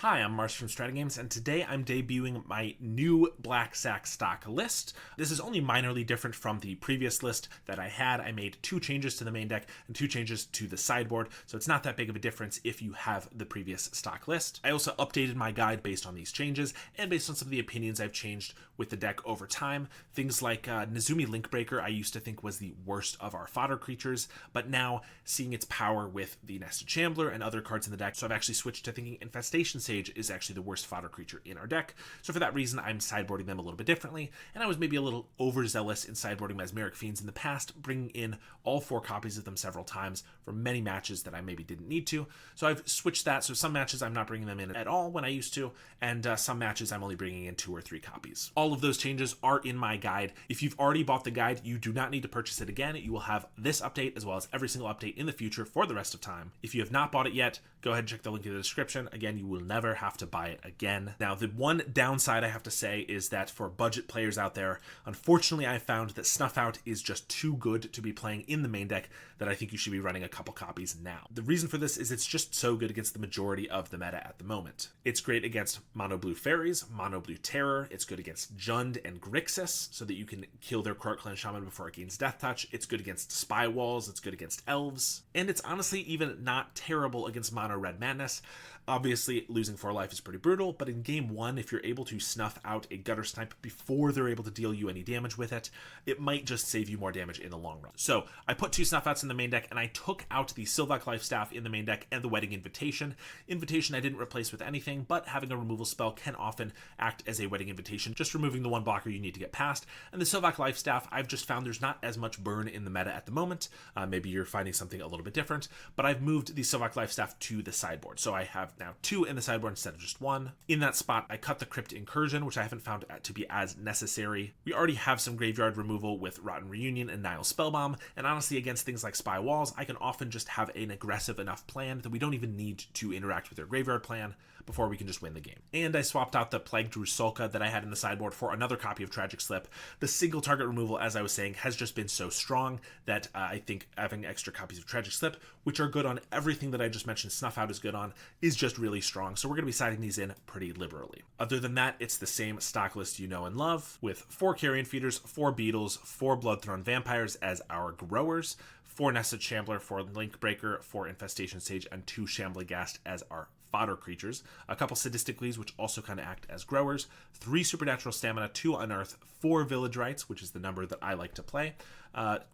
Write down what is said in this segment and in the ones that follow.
Hi, I'm Mars from StrataGames, and today I'm debuting my new Black Sac stock list. This is only minorly different from the previous list that I had. I made 2 changes to the main deck and 2 changes to the sideboard, so it's not that big of a difference if you have the previous stock list. I also updated my guide based on these changes and based on some of the opinions I've changed with the deck over time. Things like Nezumi Linkbreaker I used to think was the worst of our fodder creatures, but now seeing its power with the Nested Shambler and other cards in the deck, so I've actually switched to thinking Infestation Sage is actually the worst fodder creature in our deck. So for that reason, I'm sideboarding them a little bit differently, and I was maybe a little overzealous in sideboarding Mesmeric Fiends in the past, bringing in all 4 copies of them several times for many matches that I maybe didn't need to. So I've switched that, so some matches I'm not bringing them in at all when I used to, and some matches I'm only bringing in 2 or 3 copies. All of those changes are in my guide. If you've already bought the guide, you do not need to purchase it again. You will have this update as well as every single update in the future for the rest of time. If you have not bought it yet, go ahead and check the link in the description. Again, you will never have to buy it again. Now, the one downside I have to say is that for budget players out there, unfortunately, I found that Snuff Out is just too good to be playing in the main deck that I think you should be running a couple copies now. The reason for this is it's just so good against the majority of the meta at the moment. It's great against mono blue fairies, mono blue terror. It's good against Jund and Grixis so that you can kill their Court Clan Shaman before it gains Death Touch. It's good against Spy Walls. It's good against Elves. And it's honestly even not terrible against mono red madness. Obviously, losing 4 life is pretty brutal, but in game 1, if you're able to snuff out a Gutter Snipe before they're able to deal you any damage with it, it might just save you more damage in the long run. So I put 2 Snuff Outs in the main deck, and I took out the Sylvac Lifestaff in the main deck and the Wedding Invitation. Invitation I didn't replace with anything, but having a removal spell can often act as a Wedding Invitation, just removing the 1 blocker you need to get past. And the Sylvac Lifestaff, I've just found there's not as much burn in the meta at the moment. Maybe you're finding something a little bit different, but I've moved the Sylvac Lifestaff to the sideboard. So I have now 2 in the sideboard instead of just 1. In that spot, I cut the Crypt Incursion, which I haven't found to be as necessary. We already have some graveyard removal with Rotten Reunion and Nile Spellbomb, and honestly, against things like Spy Walls, I can often just have an aggressive enough plan that we don't even need to interact with their graveyard plan before we can just win the game. And I swapped out the Plague Drusulka that I had in the sideboard for another copy of Tragic Slip. The single target removal, as I was saying, has just been so strong that I think having extra copies of Tragic Slip, which are good on everything that I just mentioned Snuff Out is good on, is just really strong. So we're going to be siding these in pretty liberally. Other than that, it's the same stock list you know and love, with 4 Carrion Feeders, 4 Beetles, 4 Bloodthorn Vampires as our growers, 4 Nested Shambler, 4 Linkbreaker, 4 Infestation Sage, and 2 Shambligast as our fodder creatures, a couple Sadisticles, which also kind of act as growers, 3 Supernatural Stamina, 2 Unearth, 4 Village Rites, which is the number that I like to play,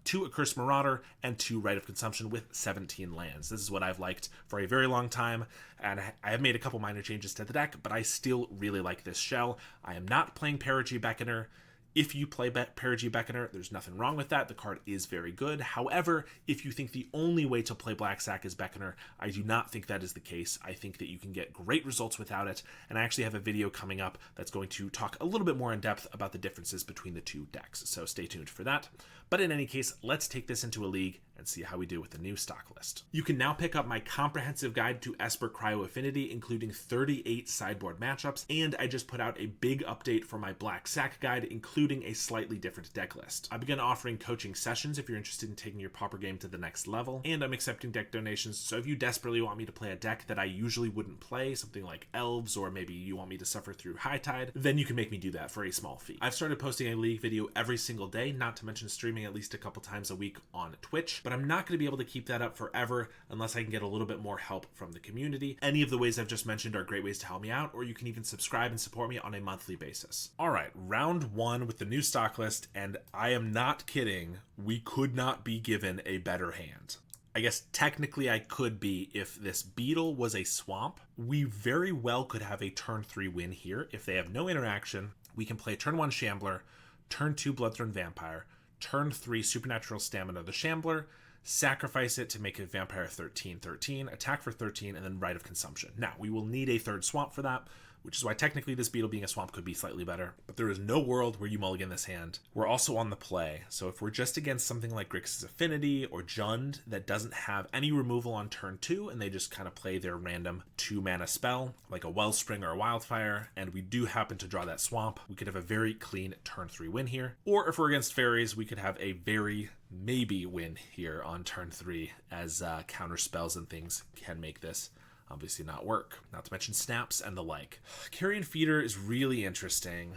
2 Accursed Marauder, and 2 Rite of Consumption with 17 lands. This is what I've liked for a very long time, and I have made a couple minor changes to the deck, but I still really like this shell. I am not playing Perigee Beckoner. If you play Perigee Beckoner, there's nothing wrong with that. The card is very good. However, if you think the only way to play Black Sac is Beckoner, I do not think that is the case. I think that you can get great results without it, and I actually have a video coming up that's going to talk a little bit more in depth about the differences between the 2 decks, so stay tuned for that. But in any case, let's take this into a league and see how we do with the new stock list. You can now pick up my comprehensive guide to Esper Cryo Affinity, including 38 sideboard matchups, and I just put out a big update for my Black Sac guide, including a slightly different deck list. I began offering coaching sessions if you're interested in taking your Pauper game to the next level, and I'm accepting deck donations, so if you desperately want me to play a deck that I usually wouldn't play, something like Elves, or maybe you want me to suffer through High Tide, then you can make me do that for a small fee. I've started posting a league video every single day, not to mention streaming at least a couple times a week on Twitch, but I'm not going to be able to keep that up forever unless I can get a little bit more help from the community. Any of the ways I've just mentioned are great ways to help me out, or you can even subscribe and support me on a monthly basis. Alright, round 1 with the new stock list, and I am not kidding, we could not be given a better hand. I guess technically I could be if this Beetle was a swamp. We very well could have a turn 3 win here. If they have no interaction, we can play turn 1 Shambler, turn 2 Bloodthorn Vampire, turn 3 Supernatural Stamina the Shambler, sacrifice it to make a Vampire 13/13, attack for 13, and then Rite of Consumption. Now, we will need a 3rd swamp for that, which is why technically this Beetle being a swamp could be slightly better, but there is no world where you mulligan this hand. We're also on the play, so if we're just against something like Grixis Affinity or Jund that doesn't have any removal on turn 2, and they just kind of play their random 2-mana spell, like a Wellspring or a Wildfire, and we do happen to draw that swamp, we could have a very clean turn 3 win here. Or if we're against fairies, we could have a very maybe win here on turn 3, as counter spells and things can make this obviously not work. Not to mention snaps and the like. Carrion Feeder is really interesting.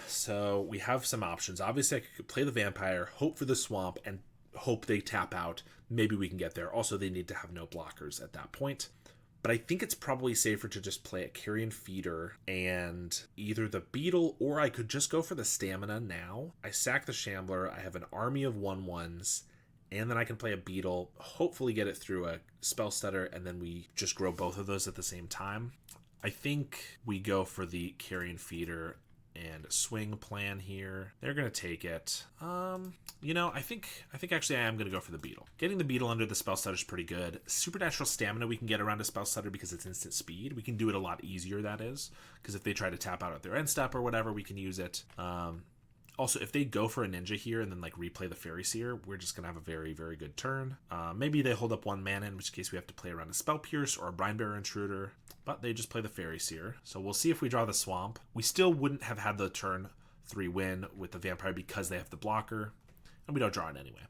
So we have some options. Obviously, I could play the Vampire, hope for the Swamp, and hope they tap out. Maybe we can get there. Also, they need to have no blockers at that point. But I think it's probably safer to just play a Carrion Feeder and either the Beetle, or I could just go for the Stamina now. I sack the Shambler, I have an army of 1/1s, and then I can play a Beetle, hopefully get it through a Spell Stutter, and then we just grow both of those at the same time. I think we go for the Carrion Feeder and swing plan here. They're going to take it. I think actually I am going to go for the Beetle. Getting the Beetle under the Spell Stutter is pretty good. Supernatural Stamina we can get around a Spell Stutter because it's instant speed. We can do it a lot easier, that is, because if they try to tap out at their end step or whatever, we can use it. Also, if they go for a Ninja here and then like replay the Fairy Seer, we're just going to have a very, very good turn. Maybe they hold up 1 mana, in which case we have to play around a Spell Pierce or a Brinebearer Intruder, but they just play the Fairy Seer. So we'll see if we draw the Swamp. We still wouldn't have had the turn 3 win with the Vampire because they have the blocker, and we don't draw it anyway.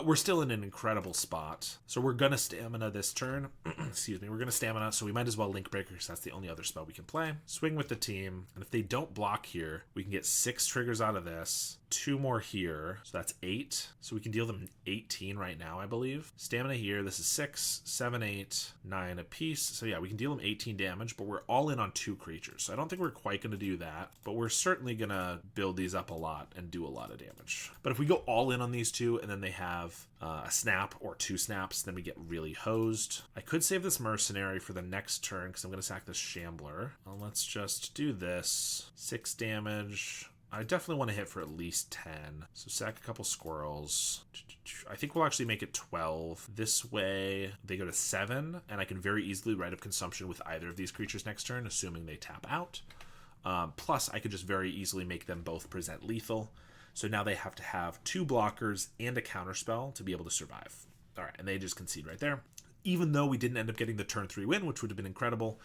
We're still in an incredible spot. So we're going to Stamina this turn. Excuse me. We're going to Stamina, so we might as well Link Breaker because that's the only other spell we can play. Swing with the team. And if they don't block here, we can get 6 triggers out of this. 2 more here. So that's 8. So we can deal them 18 right now, I believe. Stamina here. This is 6, 7, 8, 9 apiece. So yeah, we can deal them 18 damage, but we're all in on 2 creatures. So I don't think we're quite going to do that, but we're certainly going to build these up a lot and do a lot of damage. But if we go all in on these 2 and then they have a snap or 2 snaps, then we get really hosed. I could save this Mercenary for the next turn because I'm going to sack this Shambler. Let's just do this. 6 damage. I definitely want to hit for at least 10. So sack a couple squirrels. I think we'll actually make it 12. This way they go to 7, and I can very easily write up Consumption with either of these creatures next turn, assuming they tap out. Plus, I could just very easily make them both present lethal. So now they have to have 2 blockers and a counterspell to be able to survive. All right, and they just concede right there. Even though we didn't end up getting the turn 3 win, which would have been incredible,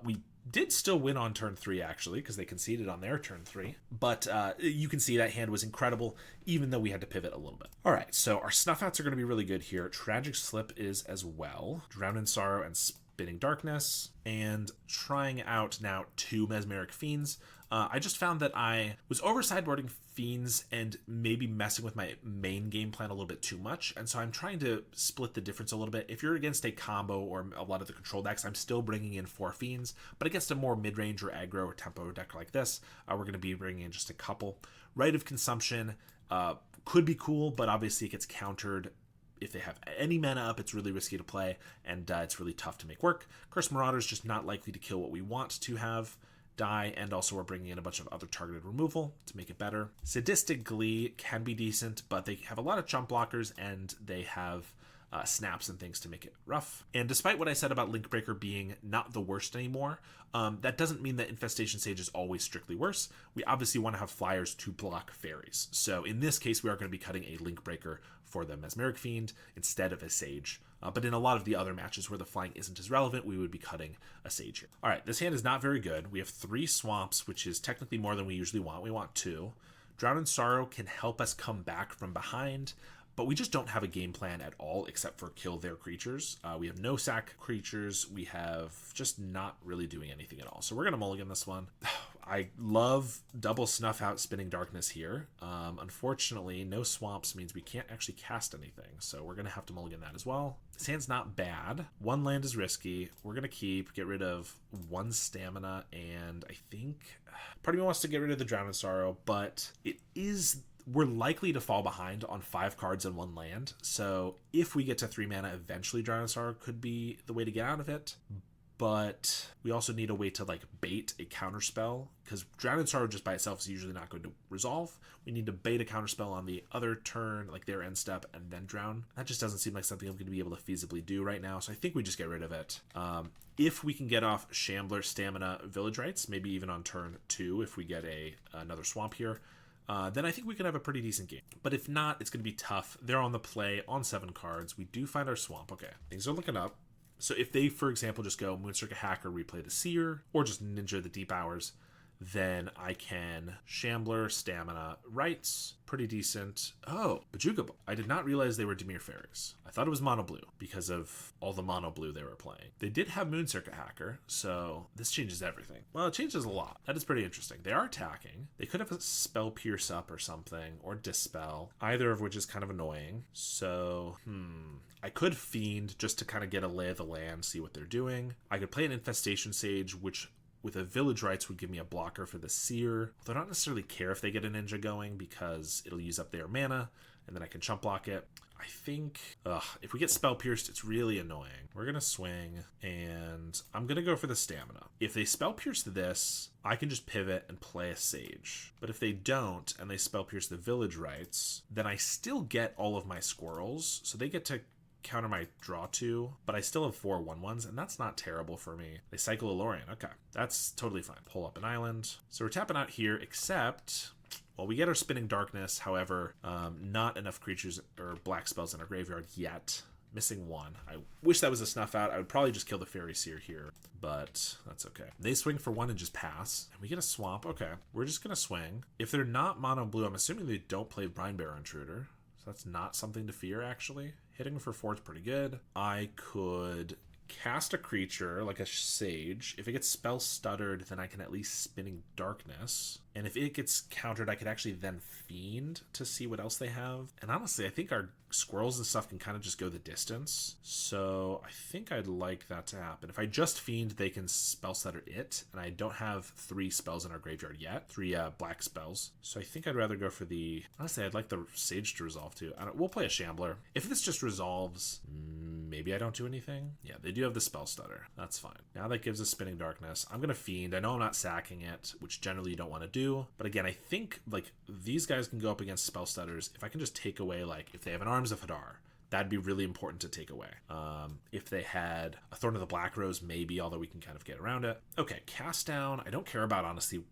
we did still win on turn 3, actually, because they conceded on their turn 3. But you can see that hand was incredible, even though we had to pivot a little bit. All right, so our Snuff Outs are going to be really good here. Tragic Slip is as well. Drown in Sorrow and Spinning Darkness. And trying out now 2 Mesmeric Fiends. I just found that I was over-sideboarding Fiends and maybe messing with my main game plan a little bit too much, and so I'm trying to split the difference a little bit. If you're against a combo or a lot of the control decks, I'm still bringing in 4 Fiends, but against a more mid-range or aggro or tempo deck like this, we're going to be bringing in just a couple. Rite of Consumption could be cool, but obviously it gets countered. If they have any mana up, it's really risky to play, and it's really tough to make work. Curse Marauder is just not likely to kill what we want to have die, and also we're bringing in a bunch of other targeted removal to make it better. Sadistic Glee can be decent, but they have a lot of chump blockers, and they have snaps and things to make it rough. And despite what I said about Link Breaker being not the worst anymore, that doesn't mean that Infestation Sage is always strictly worse. We obviously want to have flyers to block fairies. So in this case, we are going to be cutting a Link Breaker for the Mesmeric Fiend instead of a Sage. But in a lot of the other matches where the flying isn't as relevant, we would be cutting a Sage here. All right, this hand is not very good. We have 3 Swamps, which is technically more than we usually want. We want 2. Drown in Sorrow can help us come back from behind, but we just don't have a game plan at all except for kill their creatures. We have no sack creatures. We have just not really doing anything at all. So we're going to mulligan this one. I love double Snuff Out Spinning Darkness here. Unfortunately, no swamps means we can't actually cast anything. So we're going to have to mulligan that as well. This hand's not bad. 1 land is risky. We're going to get rid of 1 stamina, and I think part of me wants to get rid of the Drown in Sorrow, but we're likely to fall behind on 5 cards and 1 land. So if we get to 3 mana, eventually Drown in Sorrow could be the way to get out of it. But we also need a way to bait a counterspell, because Drown in Sorrow just by itself is usually not going to resolve. We need to bait a counterspell on the other turn, like their end step, and then drown. That just doesn't seem like something I'm going to be able to feasibly do right now, so I think we just get rid of it. If we can get off Shambler, Stamina, Village Rites, maybe even on turn 2 if we get another swamp here, then I think we can have a pretty decent game. But if not, it's going to be tough. They're on the play on 7 cards. We do find our swamp. Okay, things are looking up. So if they, for example, just go Moonstruck Hacker, replay the Seer, or just Ninja the Deep Hours, then I can Shambler, Stamina, Rights, pretty decent. Oh, Bajuga. I did not realize they were Dimir Fairies. I thought it was mono blue because of all the mono blue they were playing. They did have Moon Circuit Hacker, so this changes everything. Well, it changes a lot. That is pretty interesting. They are attacking. They could have a Spell Pierce up or something, or Dispel, either of which is kind of annoying. So, I could Fiend just to kind of get a lay of the land, see what they're doing. I could play an Infestation Sage, which with a Village Rights would give me a blocker for the Seer. Although I don't necessarily care if they get a Ninja going because it'll use up their mana, and then I can chump block it. I think, if we get Spell Pierced, it's really annoying. We're going to swing, and I'm going to go for the Stamina. If they Spell Pierce this, I can just pivot and play a Sage. But if they don't, and they Spell Pierce the Village Rights, then I still get all of my squirrels, so they get to counter my draw 2, but I still have 4 1/1s, and that's not terrible for me. They cycle a Lorien. Okay, that's totally fine. Pull up an island. So we're tapping out here, except, well, we get our Spinning Darkness. However, not enough creatures or black spells in our graveyard yet. Missing 1. I wish that was a Snuff Out. I would probably just kill the Fairy Seer here, but that's okay. They swing for 1 and just pass, and we get a swamp. Okay, we're just going to swing. If they're not mono blue, I'm assuming they don't play Brinebearer Intruder, so that's not something to fear, actually. Hitting for 4 is pretty good. I could cast a creature like a Sage. If it gets Spell Stuttered, then I can at least Spinning Darkness. And if it gets countered, I could actually then Fiend to see what else they have. And honestly, I think our squirrels and stuff can kind of just go the distance. So I think I'd like that to happen. If I just Fiend, they can Spell Stutter it. And I don't have 3 spells in our graveyard yet. 3 black spells. So I think I'd rather go for the... Honestly, I'd like the Sage to resolve too. We'll play a Shambler. If this just resolves, maybe I don't do anything. Yeah, they do have the Spell Stutter. That's fine. Now that gives us Spinning Darkness. I'm going to Fiend. I know I'm not sacking it, which generally you don't want to do. But again, I think like these guys can go up against Spell Stutters. If I can just take away, like if they have an Arms of Hadar, that'd be really important to take away. If they had a Thorn of the Black Rose, maybe, although we can kind of get around it. Okay, Cast Down, I don't care about, honestly,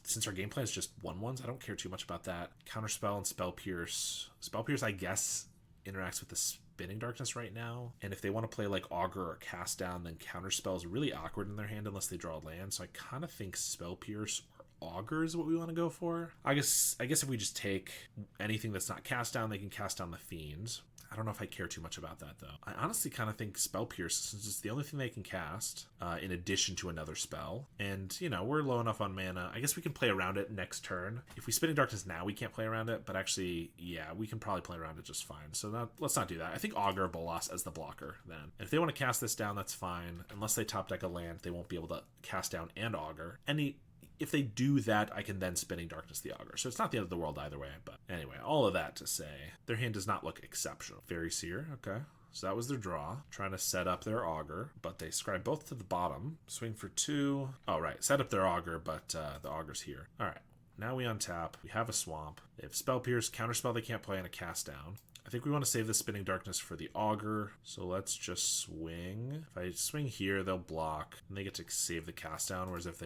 since our game plan is just 1/1s, I don't care too much about that. Counterspell and Spell Pierce. Spell Pierce, I guess, interacts with the Spinning Darkness right now. And if they want to play like Augur or Cast Down, then Counterspell is really awkward in their hand unless they draw a land. So I kind of think Spell Pierce Augur is what we want to go for. I guess if we just take anything that's not Cast Down, they can cast down the Fiends. I don't know if I care too much about that, though. I honestly kind of think Spell Pierce, since it's the only thing they can cast, in addition to another spell. And, you know, we're low enough on mana. I guess we can play around it next turn. If we Spinning Darkness now, we can't play around it. But actually, yeah, we can probably play around it just fine. So let's not do that. I think Augur Bolas as the blocker, then. And if they want to cast this down, that's fine. Unless they top deck a land, they won't be able to cast down and Augur. If they do that, I can then Spinning Darkness the Augur. So it's not the end of the world either way. But anyway, all of that to say, their hand does not look exceptional. Fairy Seer, okay. So that was their draw. Trying to set up their Augur, but they scribe both to the bottom. Swing for 2. Oh, right. Set up their Augur, but the Augur's here. All right. Now we untap. We have a Swamp. They have Spell Pierce, Counterspell they can't play, and a Cast Down. I think we want to save the Spinning Darkness for the Augur, so let's just swing. If I swing here, they'll block, and they get to save the Cast Down, whereas if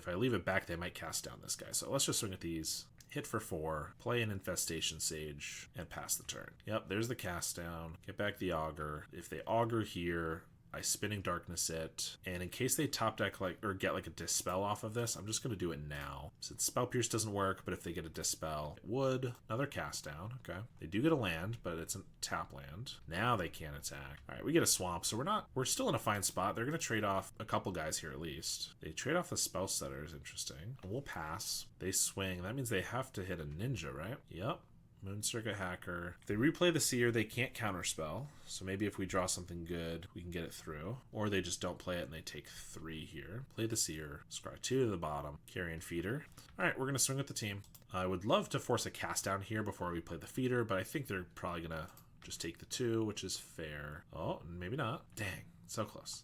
I leave it back, they might cast down this guy. So let's just swing at these. Hit for 4, play an Infestation Sage, and pass the turn. Yep, there's the Cast Down. Get back the Augur. If they Augur here, I Spinning Darkness it, and in case they top deck or get like a Dispel off of this, I'm just going to do it now. Since Spell Pierce doesn't work, but if they get a Dispel, it would. Another Cast Down, okay. They do get a land, but it's a tap land. Now they can't attack. All right, we get a Swamp, so we're still in a fine spot. They're going to trade off a couple guys here at least. They trade off the Spell Stutters, interesting. We'll pass. They swing. That means they have to hit a Ninja, right? Yep. Moon Circuit Hacker. If they replay the Seer, they can't counterspell. So maybe if we draw something good, we can get it through. Or they just don't play it and they take 3 here. Play the Seer. Scry 2 to the bottom. Carrion Feeder. Alright, we're going to swing with the team. I would love to force a Cast Down here before we play the Feeder, but I think they're probably going to just take the 2, which is fair. Oh, maybe not. Dang, so close.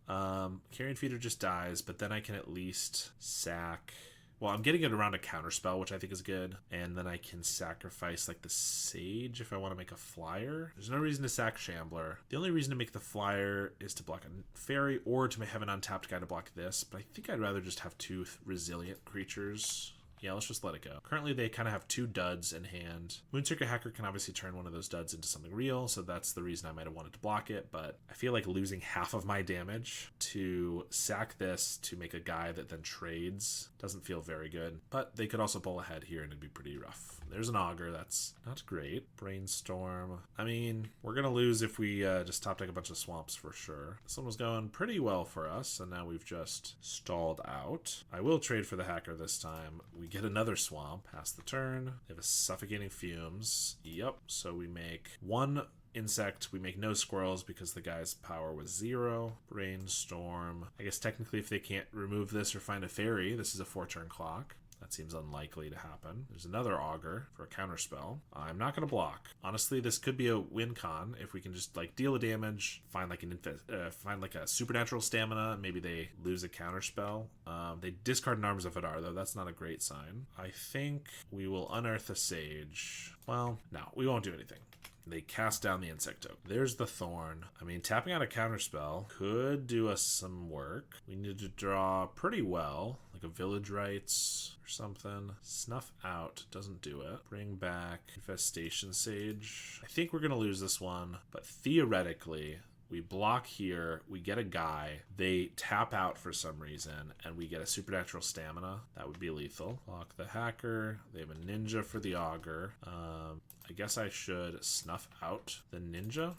Carrion Feeder just dies, but then I can at least sack... Well, I'm getting it around a Counterspell, which I think is good. And then I can sacrifice, like, the Sage if I want to make a Flyer. There's no reason to sack Shambler. The only reason to make the Flyer is to block a Fairy or to have an untapped guy to block this. But I think I'd rather just have 2 resilient creatures Yeah, let's just let it go. Currently, they kind of have 2 duds in hand. Moonseeker Hacker can obviously turn one of those duds into something real, so that's the reason I might have wanted to block it, but I feel like losing half of my damage to sack this to make a guy that then trades doesn't feel very good, but they could also pull ahead here and it'd be pretty rough. There's an Augur. That's not great. Brainstorm. I mean, we're going to lose if we just top deck a bunch of swamps for sure. This one was going pretty well for us, and now we've just stalled out. I will trade for the Hacker this time. We get another swamp. Pass the turn. They have a Suffocating Fumes. Yep. So we make 1 insect. We make no squirrels because the guy's power was 0. Brainstorm. I guess technically if they can't remove this or find a fairy, this is a 4-turn clock. That seems unlikely to happen. There's another Augur for a counterspell. I'm not going to block. Honestly, this could be a win con if we can just like deal the damage, find like a supernatural stamina. Maybe they lose a counterspell. They discard an Arms of Hadar, though. That's not a great sign. I think we will unearth a Sage. Well, no, we won't do anything. They cast down the insect token. There's the Thorn. I mean, tapping out a counterspell could do us some work. We need to draw pretty well, like a Village Rites or something. Snuff Out doesn't do it. Bring back Infestation Sage. I think we're going to lose this one, but theoretically, we block here, we get a guy, they tap out for some reason, and we get a supernatural stamina. That would be lethal. Block the Hacker. They have a Ninja for the Augur. I guess I should snuff out the Ninja.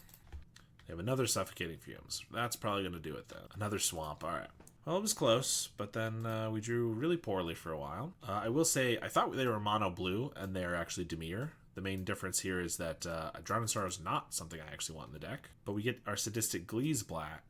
They have another Suffocating Fumes. That's probably going to do it then. Another Swamp. All right. Well, it was close, but then we drew really poorly for a while. I will say, I thought they were mono blue, and they're actually Dimir. The main difference here is that Drowning Sorrow is not something I actually want in the deck, but we get our Sadistic Glee's back.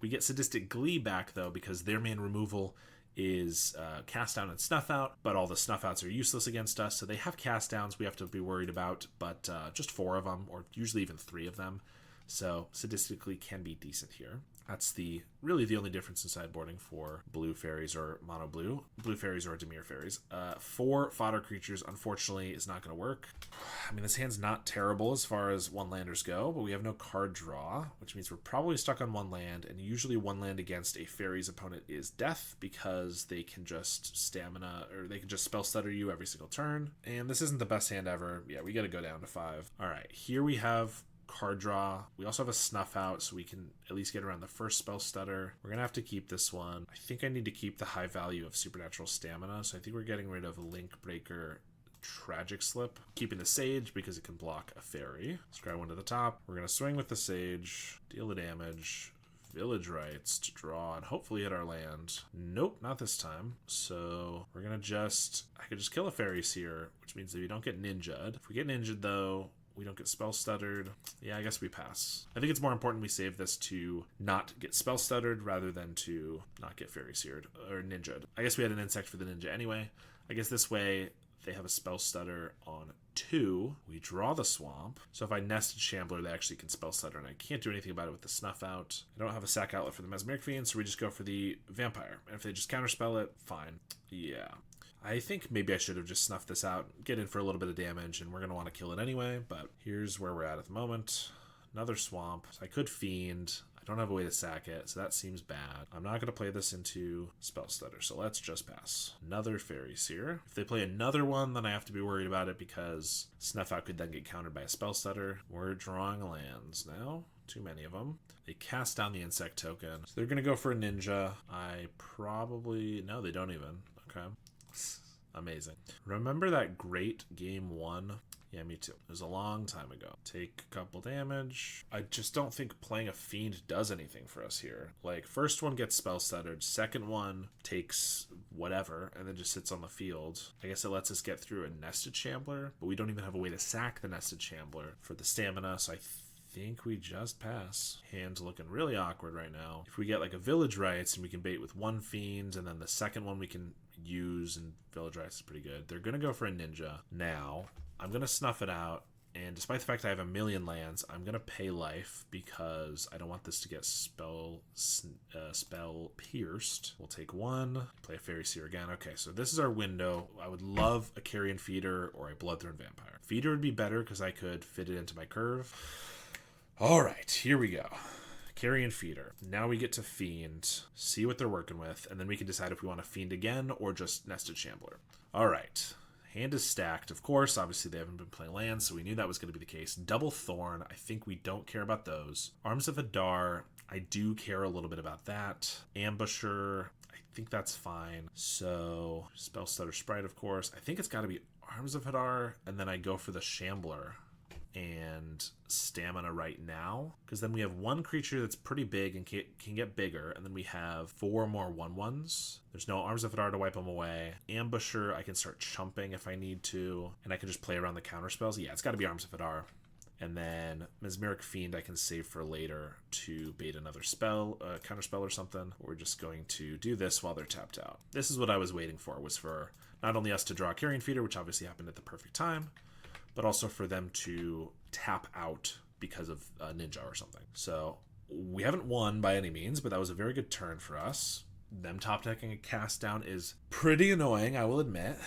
We get Sadistic Glee back, though, because their main removal is Cast Down and Snuff Out, but all the Snuff Outs are useless against us, so they have Cast Downs we have to be worried about, but just 4 of them, or usually even 3 of them, so Sadistically can be decent here. That's really the only difference in sideboarding for blue fairies or mono blue fairies or Dimir fairies. 4 fodder creatures, unfortunately, is not going to work. I mean, this hand's not terrible as far as 1-landers go, but we have no card draw, which means we're probably stuck on 1 land, and usually 1 land against a fairy's opponent is death because they can just stamina, or they can just spell stutter you every single turn, and this isn't the best hand ever. Yeah, we got to go down to 5. All right, here we have card draw. We also have a Snuff Out, so we can at least get around the first spell stutter. We're gonna have to keep this one. I think I need to keep the high value of supernatural stamina, so I think we're getting rid of Link Breaker, Tragic Slip, keeping the Sage because it can block a fairy. Scry 1 to the top. We're gonna swing with the Sage, deal the damage, Village Rites to draw, and hopefully hit our land. Nope, not this time. So we're gonna I could just kill a fairies here, which means that we don't get ninja'd. If we get ninja'd though, we don't get spell stuttered. Yeah, I guess we pass. I think it's more important we save this to not get spell stuttered rather than to not get fairy seared or ninja'd. I guess we had an insect for the ninja anyway. I guess this way they have a spell stutter on 2. We draw the swamp. So if I nested Shambler, they actually can spell stutter, and I can't do anything about it with the Snuff Out. I don't have a sack outlet for the Mesmeric Fiend, so we just go for the Vampire. And if they just counterspell it, fine. Yeah. I think maybe I should have just snuffed this out, get in for a little bit of damage, and we're going to want to kill it anyway, but here's where we're at the moment. Another swamp. So I could Fiend. I don't have a way to sack it, so that seems bad. I'm not going to play this into Spell Stutter, so let's just pass. Another Fairy Seer. If they play another one, then I have to be worried about it because Snuff Out could then get countered by a Spell Stutter. We're drawing lands now. Too many of them. They cast down the insect token. So they're going to go for a ninja. No, they don't even. Okay. Amazing. Remember that great game 1? Yeah, me too. It was a long time ago. Take a couple damage. I just don't think playing a Fiend does anything for us here. Like, first one gets spell stuttered, second one takes whatever, and then just sits on the field. I guess it lets us get through a Nested Shambler, but we don't even have a way to sack the Nested Shambler for the stamina, so I think we just pass. Hand's looking really awkward right now. If we get like a Village Rites and we can bait with 1 Fiend, and then the second one we can use, and Village Rites is pretty good. They're going to go for a ninja. Now, I'm going to snuff it out, and despite the fact I have a million lands, I'm going to pay life because I don't want this to get spell pierced. We'll take 1, play a Fairy Seer again. Okay, so this is our window. I would love a Carrion Feeder or a Bloodthorn Vampire. Feeder would be better because I could fit it into my curve. All right, here we go. Carrion Feeder. Now we get to Fiend, see what they're working with, and then we can decide if we want to Fiend again or just Nested Shambler. All right. Hand is stacked, of course. Obviously, they haven't been playing lands, so we knew that was going to be the case. Double Thorn, I think we don't care about those. Arms of Hadar, I do care a little bit about that. Ambusher, I think that's fine. So, Spell Stutter Sprite, of course. I think it's got to be Arms of Hadar, and then I go for the Shambler and Stamina right now, because then we have one creature that's pretty big and can get bigger, and then we have 4 more 1/1s. There's no Arms of Hadar to wipe them away. Ambusher, I can start chumping if I need to, and I can just play around the counter spells. Yeah, it's got to be Arms of Hadar. And then Mesmeric Fiend I can save for later to bait another spell, counter spell or something. We're just going to do this while they're tapped out. This is what I was waiting for, was for not only us to draw a Carrion Feeder, which obviously happened at the perfect time, but also for them to tap out because of a Ninja or something. So we haven't won by any means, but that was a very good turn for us. Them top decking a cast down is pretty annoying, I will admit.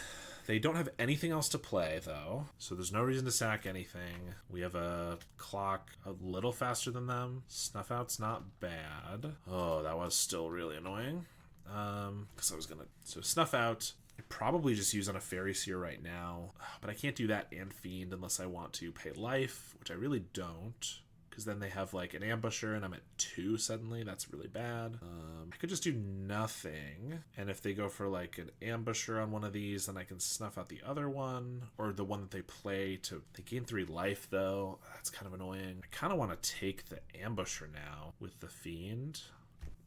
They don't have anything else to play, though, so there's no reason to sack anything. We have a clock a little faster than them. Snuff Out's not bad. Oh, that was still really annoying. Because I was going to... So Snuff Out... Probably just use on a Fairy Seer right now, but I can't do that and Fiend unless I want to pay life, which I really don't, because then they have like an Ambusher and I'm at 2 suddenly. That's really bad. I could just do nothing, and if they go for like an Ambusher on one of these, then I can snuff out the other one, or the one that they play to... They gain 3 life though. That's kind of annoying. I kind of want to take the Ambusher now with the Fiend,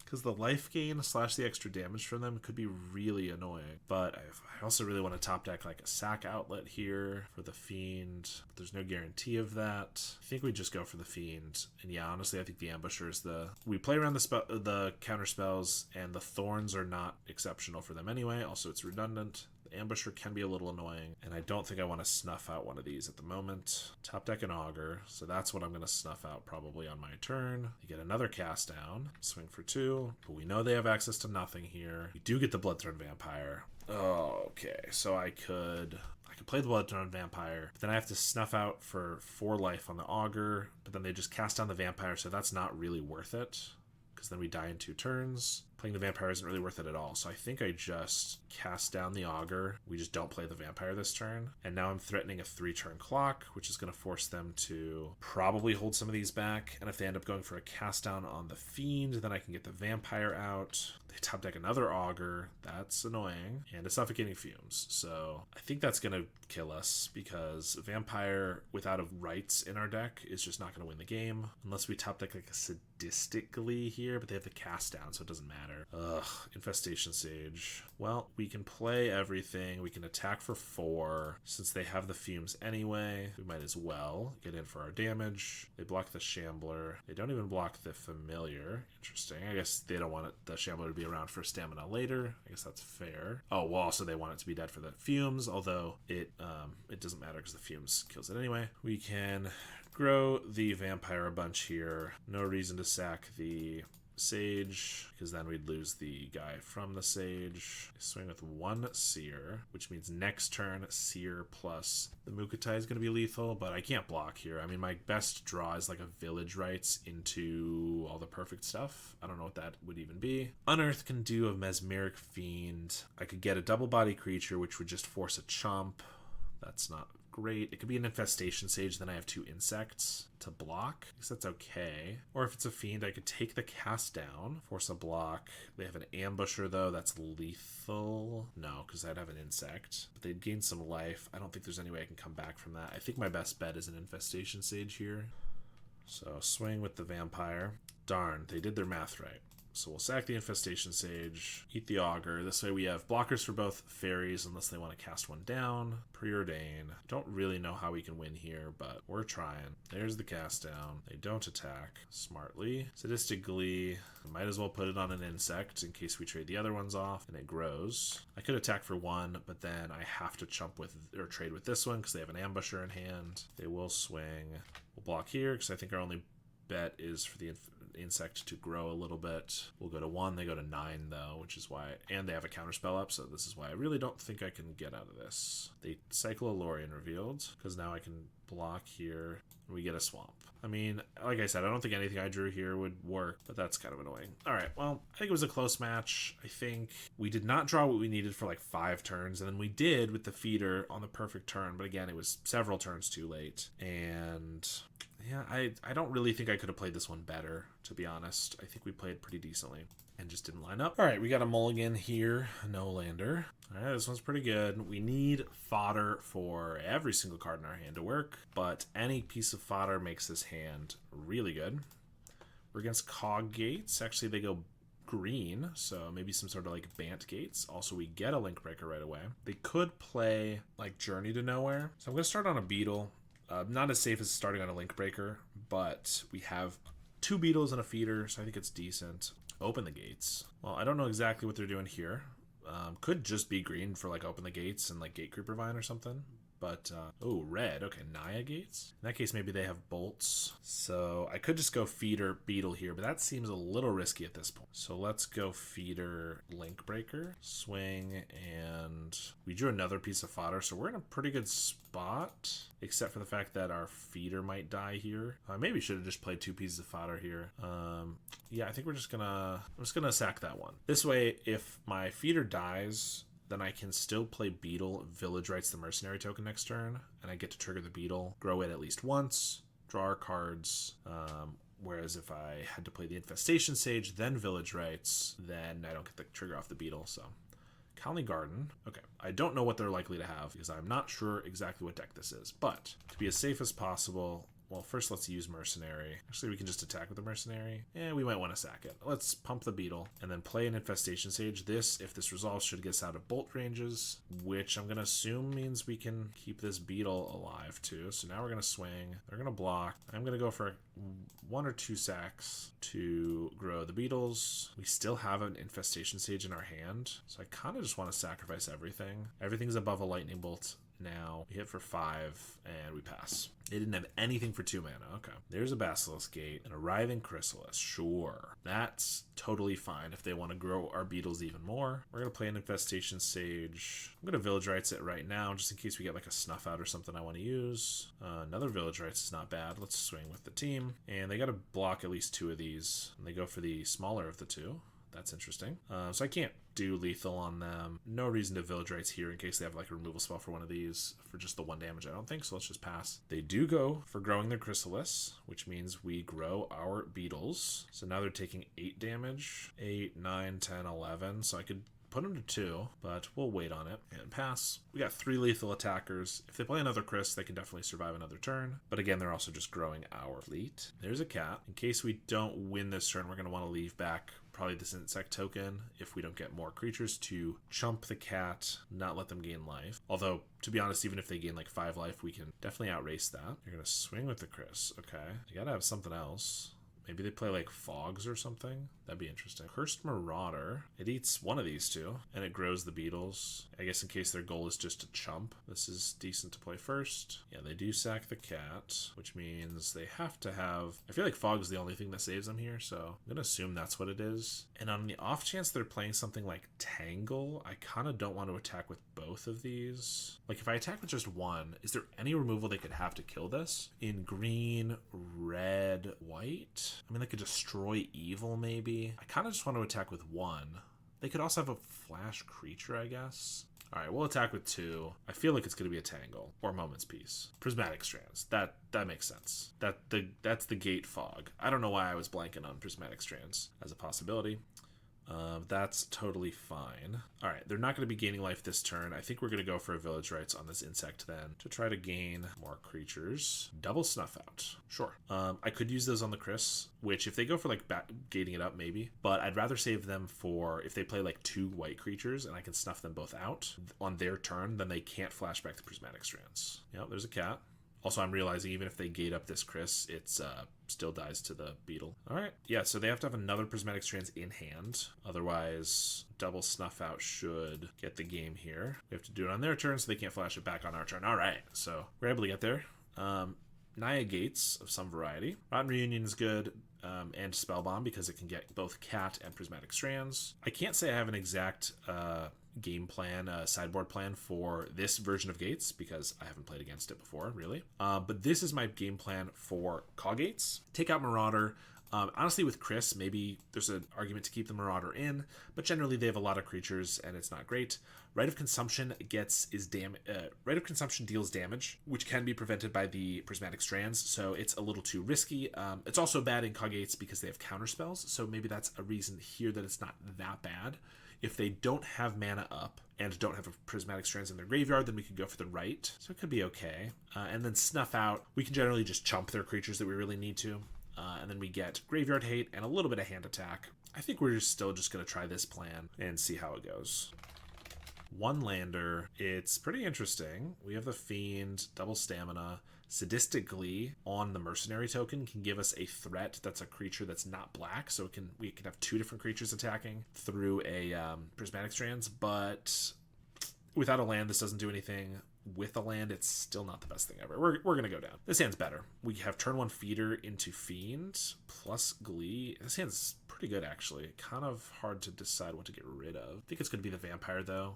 because the life gain / the extra damage from them could be really annoying. But I also really want to top deck like a Sac outlet here for the Fiend. But there's no guarantee of that. I think we just go for the Fiend. And yeah, honestly, I think the Ambusher is the... We play around the counter spells, and the Thorns are not exceptional for them anyway. Also, it's redundant. Ambusher can be a little annoying, and I don't think I want to snuff out one of these at the moment. Top deck an Augur, so that's what I'm going to snuff out probably on my turn. You get another cast down, swing for 2, but we know they have access to nothing here. We do get the Bloodthorn Vampire. Oh, okay, so I could play the Bloodthorn Vampire, but then I have to snuff out for 4 life on the Augur, but then they just cast down the Vampire, so that's not really worth it, because then we die in 2 turns. Playing the Vampire isn't really worth it at all, so I think I just cast down the Augur. We just don't play the Vampire this turn, and now I'm threatening a 3-turn clock, which is going to force them to probably hold some of these back, and if they end up going for a cast down on the Fiend, then I can get the Vampire out. They top deck another Augur. That's annoying, and it's Suffocating Fumes, so I think that's going to kill us, because Vampire without a Rights in our deck is just not going to win the game, unless we top deck like a Sadistically here, but they have the cast down, so it doesn't matter. Ugh, Infestation Sage. Well, we can play everything. We can attack for 4. Since they have the Fumes anyway, we might as well get in for our damage. They block the Shambler. They don't even block the Familiar. Interesting. I guess they don't want the Shambler to be around for stamina later. I guess that's fair. Oh, well, also they want it to be dead for the Fumes, although it doesn't matter because the Fumes kills it anyway. We can grow the Vampire a bunch here. No reason to sack the Sage, because then we'd lose the guy from the Sage. Swing with 1 Seer, which means next turn Seer plus the Mukotai is going to be lethal, but I can't block here. I mean, my best draw is like a Village Rites into all the perfect stuff. I don't know what that would even be. Unearth can do a Mesmeric Fiend. I could get a double body creature, which would just force a chomp. That's not great. It could be an Infestation Sage, then I have 2 insects to block. I guess that's okay. Or if it's a Fiend, I could take the cast down, force a block. They have an Ambusher though, that's lethal. No, because I'd have an insect. But they'd gain some life. I don't think there's any way I can come back from that. I think my best bet is an Infestation Sage here. So swing with the Vampire. Darn, they did their math right. So we'll sack the Infestation Sage, eat the Augur. This way we have blockers for both fairies unless they want to cast one down. Preordain. Don't really know how we can win here, but we're trying. There's the cast down. They don't attack smartly. Sadistic Glee. Might as well put it on an insect in case we trade the other ones off and it grows. I could attack for 1, but then I have to chump with or trade with this one because they have an Ambusher in hand. They will swing. We'll block here because I think our only bet is for the insect to grow a little bit. We'll go to 1, they go to 9 though, which is why, and they have a counterspell up, so this is why I really don't think I can get out of this. They cycle a Lorien revealed, because now I can block here, and we get a swamp. I mean, like I said, I don't think anything I drew here would work, but that's kind of annoying. All right, well, I think it was a close match. I think we did not draw what we needed for like 5 turns, and then we did with the feeder on the perfect turn, but again, it was several turns too late. And yeah, I don't really think I could have played this one better, to be honest. I think we played pretty decently and just didn't line up. All right, we got a mulligan here, no lander. All right, this one's pretty good. We need fodder for every single card in our hand to work, but any piece of fodder makes this hand really good. We're against Cog Gates. Actually, they go green, so maybe some sort of like Bant Gates. Also, we get a Link Breaker right away. They could play like Journey to Nowhere. So I'm going to start on a Beetle. Not as safe as starting on a Link Breaker, but we have 2 Beetles and a feeder, so I think it's decent. Open the gates. Well, I don't know exactly what they're doing here. Could just be green for like open the gates and like Gate Creeper Vine or something. But, oh, red. Okay, Naya Gates. In that case, maybe they have bolts. So I could just go feeder Beetle here, but that seems a little risky at this point. So let's go feeder Link Breaker, swing, and we drew another piece of fodder. So we're in a pretty good spot, except for the fact that our feeder might die here. Maybe should have just played 2 pieces of fodder here. Yeah, I think I'm just gonna sack that one. This way, if my feeder dies, then I can still play Beetle, Village Rites the Mercenary token next turn, and I get to trigger the Beetle, grow it at least once, draw our cards. Whereas if I had to play the Infestation Sage, then Village Rites, then I don't get the trigger off the Beetle, so. Colony Garden. Okay, I don't know what they're likely to have, because I'm not sure exactly what deck this is, but to be as safe as possible, well, first let's use Mercenary. Actually, we can just attack with the Mercenary. We might want to sack it. Let's pump the Beetle and then play an Infestation Sage. This, if this resolves, should get us out of bolt ranges, which I'm going to assume means we can keep this Beetle alive too. So now we're going to swing. They're going to block. I'm going to go for 1 or 2 sacks to grow the Beetles. We still have an Infestation Sage in our hand, so I kind of just want to sacrifice everything. Everything's above a Lightning Bolt. Now we hit for 5 and we pass. They didn't have anything for 2 mana. Okay. There's a Basilisk Gate, an Arriving Chrysalis. Sure. That's totally fine if they want to grow our Beetles even more. We're going to play an Infestation Sage. I'm going to Village Rites it right now just in case we get like a Snuff Out or something I want to use. Another Village Rites is not bad. Let's swing with the team. And they got to block at least 2 of these. And they go for the smaller of the 2. That's interesting. So I can't do lethal on them. No reason to Village Rites here in case they have like a removal spell for one of these for just the 1 damage, I don't think, so let's just pass. They do go for growing their Chrysalis, which means we grow our Beetles. So now they're taking 8 damage. 8, 9, 10, 11. So I could put them to 2, but we'll wait on it and pass. We got 3 lethal attackers. If they play another Chris, they can definitely survive another turn. But again, they're also just growing our fleet. There's a cat. In case we don't win this turn, we're going to want to leave back probably this insect token if we don't get more creatures to chump the cat, not let them gain life. Although, to be honest, even if they gain like 5 life, we can definitely outrace that. You're going to swing with the Chris. Okay. You got to have something else. Maybe they play like Fogs or something. That'd be interesting. Cursed Marauder. It eats one of these 2, and it grows the Beetles. I guess in case their goal is just to chump, this is decent to play first. Yeah, they do sack the cat, which means they have to have... I feel like Fog's the only thing that saves them here, so I'm going to assume that's what it is. And on the off chance they're playing something like Tangle, I kind of don't want to attack with both of these. Like, if I attack with just one, is there any removal they could have to kill this? In green, red, white? I mean, they could destroy evil, maybe. I kind of just want to attack with 1. They could also have a flash creature, I guess. All right, we'll attack with 2. I feel like it's going to be a Tangle or Moment's Peace. Prismatic Strands. That makes sense. That's the Gate Fog. I don't know why I was blanking on Prismatic Strands as a possibility. That's totally fine. All right, they're not going to be gaining life this turn. I think we're going to go for a Village Rites on this insect then to try to gain more creatures. Double Snuff Out. Sure. I could use those on the Chris, which if they go for like gating it up, maybe. But I'd rather save them for if they play like 2 white creatures and I can snuff them both out on their turn, then they can't flash back the Prismatic Strands. Yep, there's a cat. Also, I'm realizing even if they gate up this Chris, it's still dies to the Beetle. All right. Yeah, so they have to have another Prismatic Strands in hand. Otherwise, double Snuff Out should get the game here. We have to do it on their turn, so they can't flash it back on our turn. All right. So we're able to get there. Naya Gates of some variety. Rotten Reunion is good. and Spellbomb because it can get both Cat and Prismatic Strands. I can't say I have an exact game plan, sideboard plan for this version of Gates because I haven't played against it before, really. But this is my game plan for Call Gates. Take out Marauder. Honestly, with Chris, maybe there's an argument to keep the Marauder in, but generally they have a lot of creatures and it's not great. Rite of Consumption Rite of Consumption deals damage, which can be prevented by the Prismatic Strands, so it's a little too risky. It's also bad in Call Gates because they have counter spells, so maybe that's a reason here that it's not that bad. If they don't have mana up and don't have a Prismatic Strands in their graveyard, then we could go for the right, so it could be okay. And then Snuff Out, we can generally just chump their creatures that we really need to. And then we get Graveyard Hate and a little bit of hand attack. I think we're still just going to try this plan and see how it goes. One lander. It's pretty interesting. We have the Fiend, double stamina. Sadistic Glee on the Mercenary token can give us a threat that's a creature that's not black, so we can have two different creatures attacking through a Prismatic Strands, but without a land, this doesn't do anything. With a land, it's still not the best thing ever. We're going to go down. This hand's better. We have turn 1 Feeder into Fiend plus Glee. This hand's pretty good, actually. Kind of hard to decide what to get rid of. I think it's going to be the Vampire, though.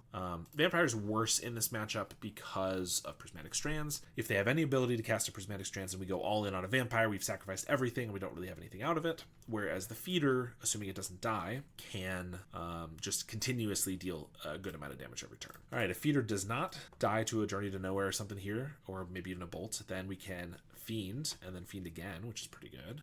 Vampire's worse in this matchup because of Prismatic Strands. If they have any ability to cast a Prismatic Strands and we go all in on a Vampire, we've sacrificed everything and we don't really have anything out of it. Whereas the Feeder, assuming it doesn't die, can just continuously deal a good amount of damage every turn. All right, if Feeder does not die to a Journey to Nowhere or something here, or maybe even a Bolt, then we can Fiend and then Fiend again, which is pretty good.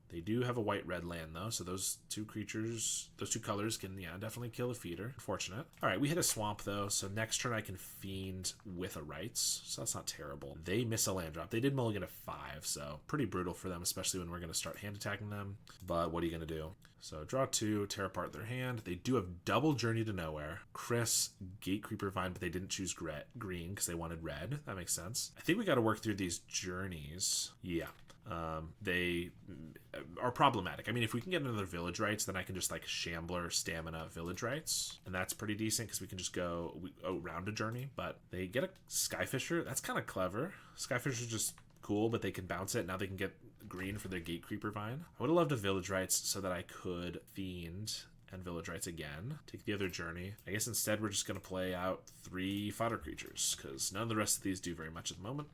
They do have a white-red land, though, so those two creatures, those two colors can, definitely kill a Feeder. Unfortunate. All right, we hit a Swamp, though, so next turn I can Fiend with a Rites, so that's not terrible. They miss a land drop. They did mulligan a 5, so pretty brutal for them, especially when we're going to start hand attacking them. But what are you going to do? So draw 2, tear apart their hand. They do have double Journey to Nowhere. Chris, Gate Creeper Vine, but they didn't choose green because they wanted red. That makes sense. I think we got to work through these journeys. Yeah. They are problematic. I mean, if we can get another Village Rites, then I can just like Shambler, Stamina, Village Rites, and that's pretty decent because we can just go around a journey. But they get a Skyfisher. That's kind of clever. Skyfisher's just cool, but they can bounce it. Now they can get green for their Gate Creeper Vine. I would have loved a Village Rites so that I could Fiend and Village Rites again. Take the other journey. I guess instead we're just going to play out 3 fodder creatures because none of the rest of these do very much at the moment.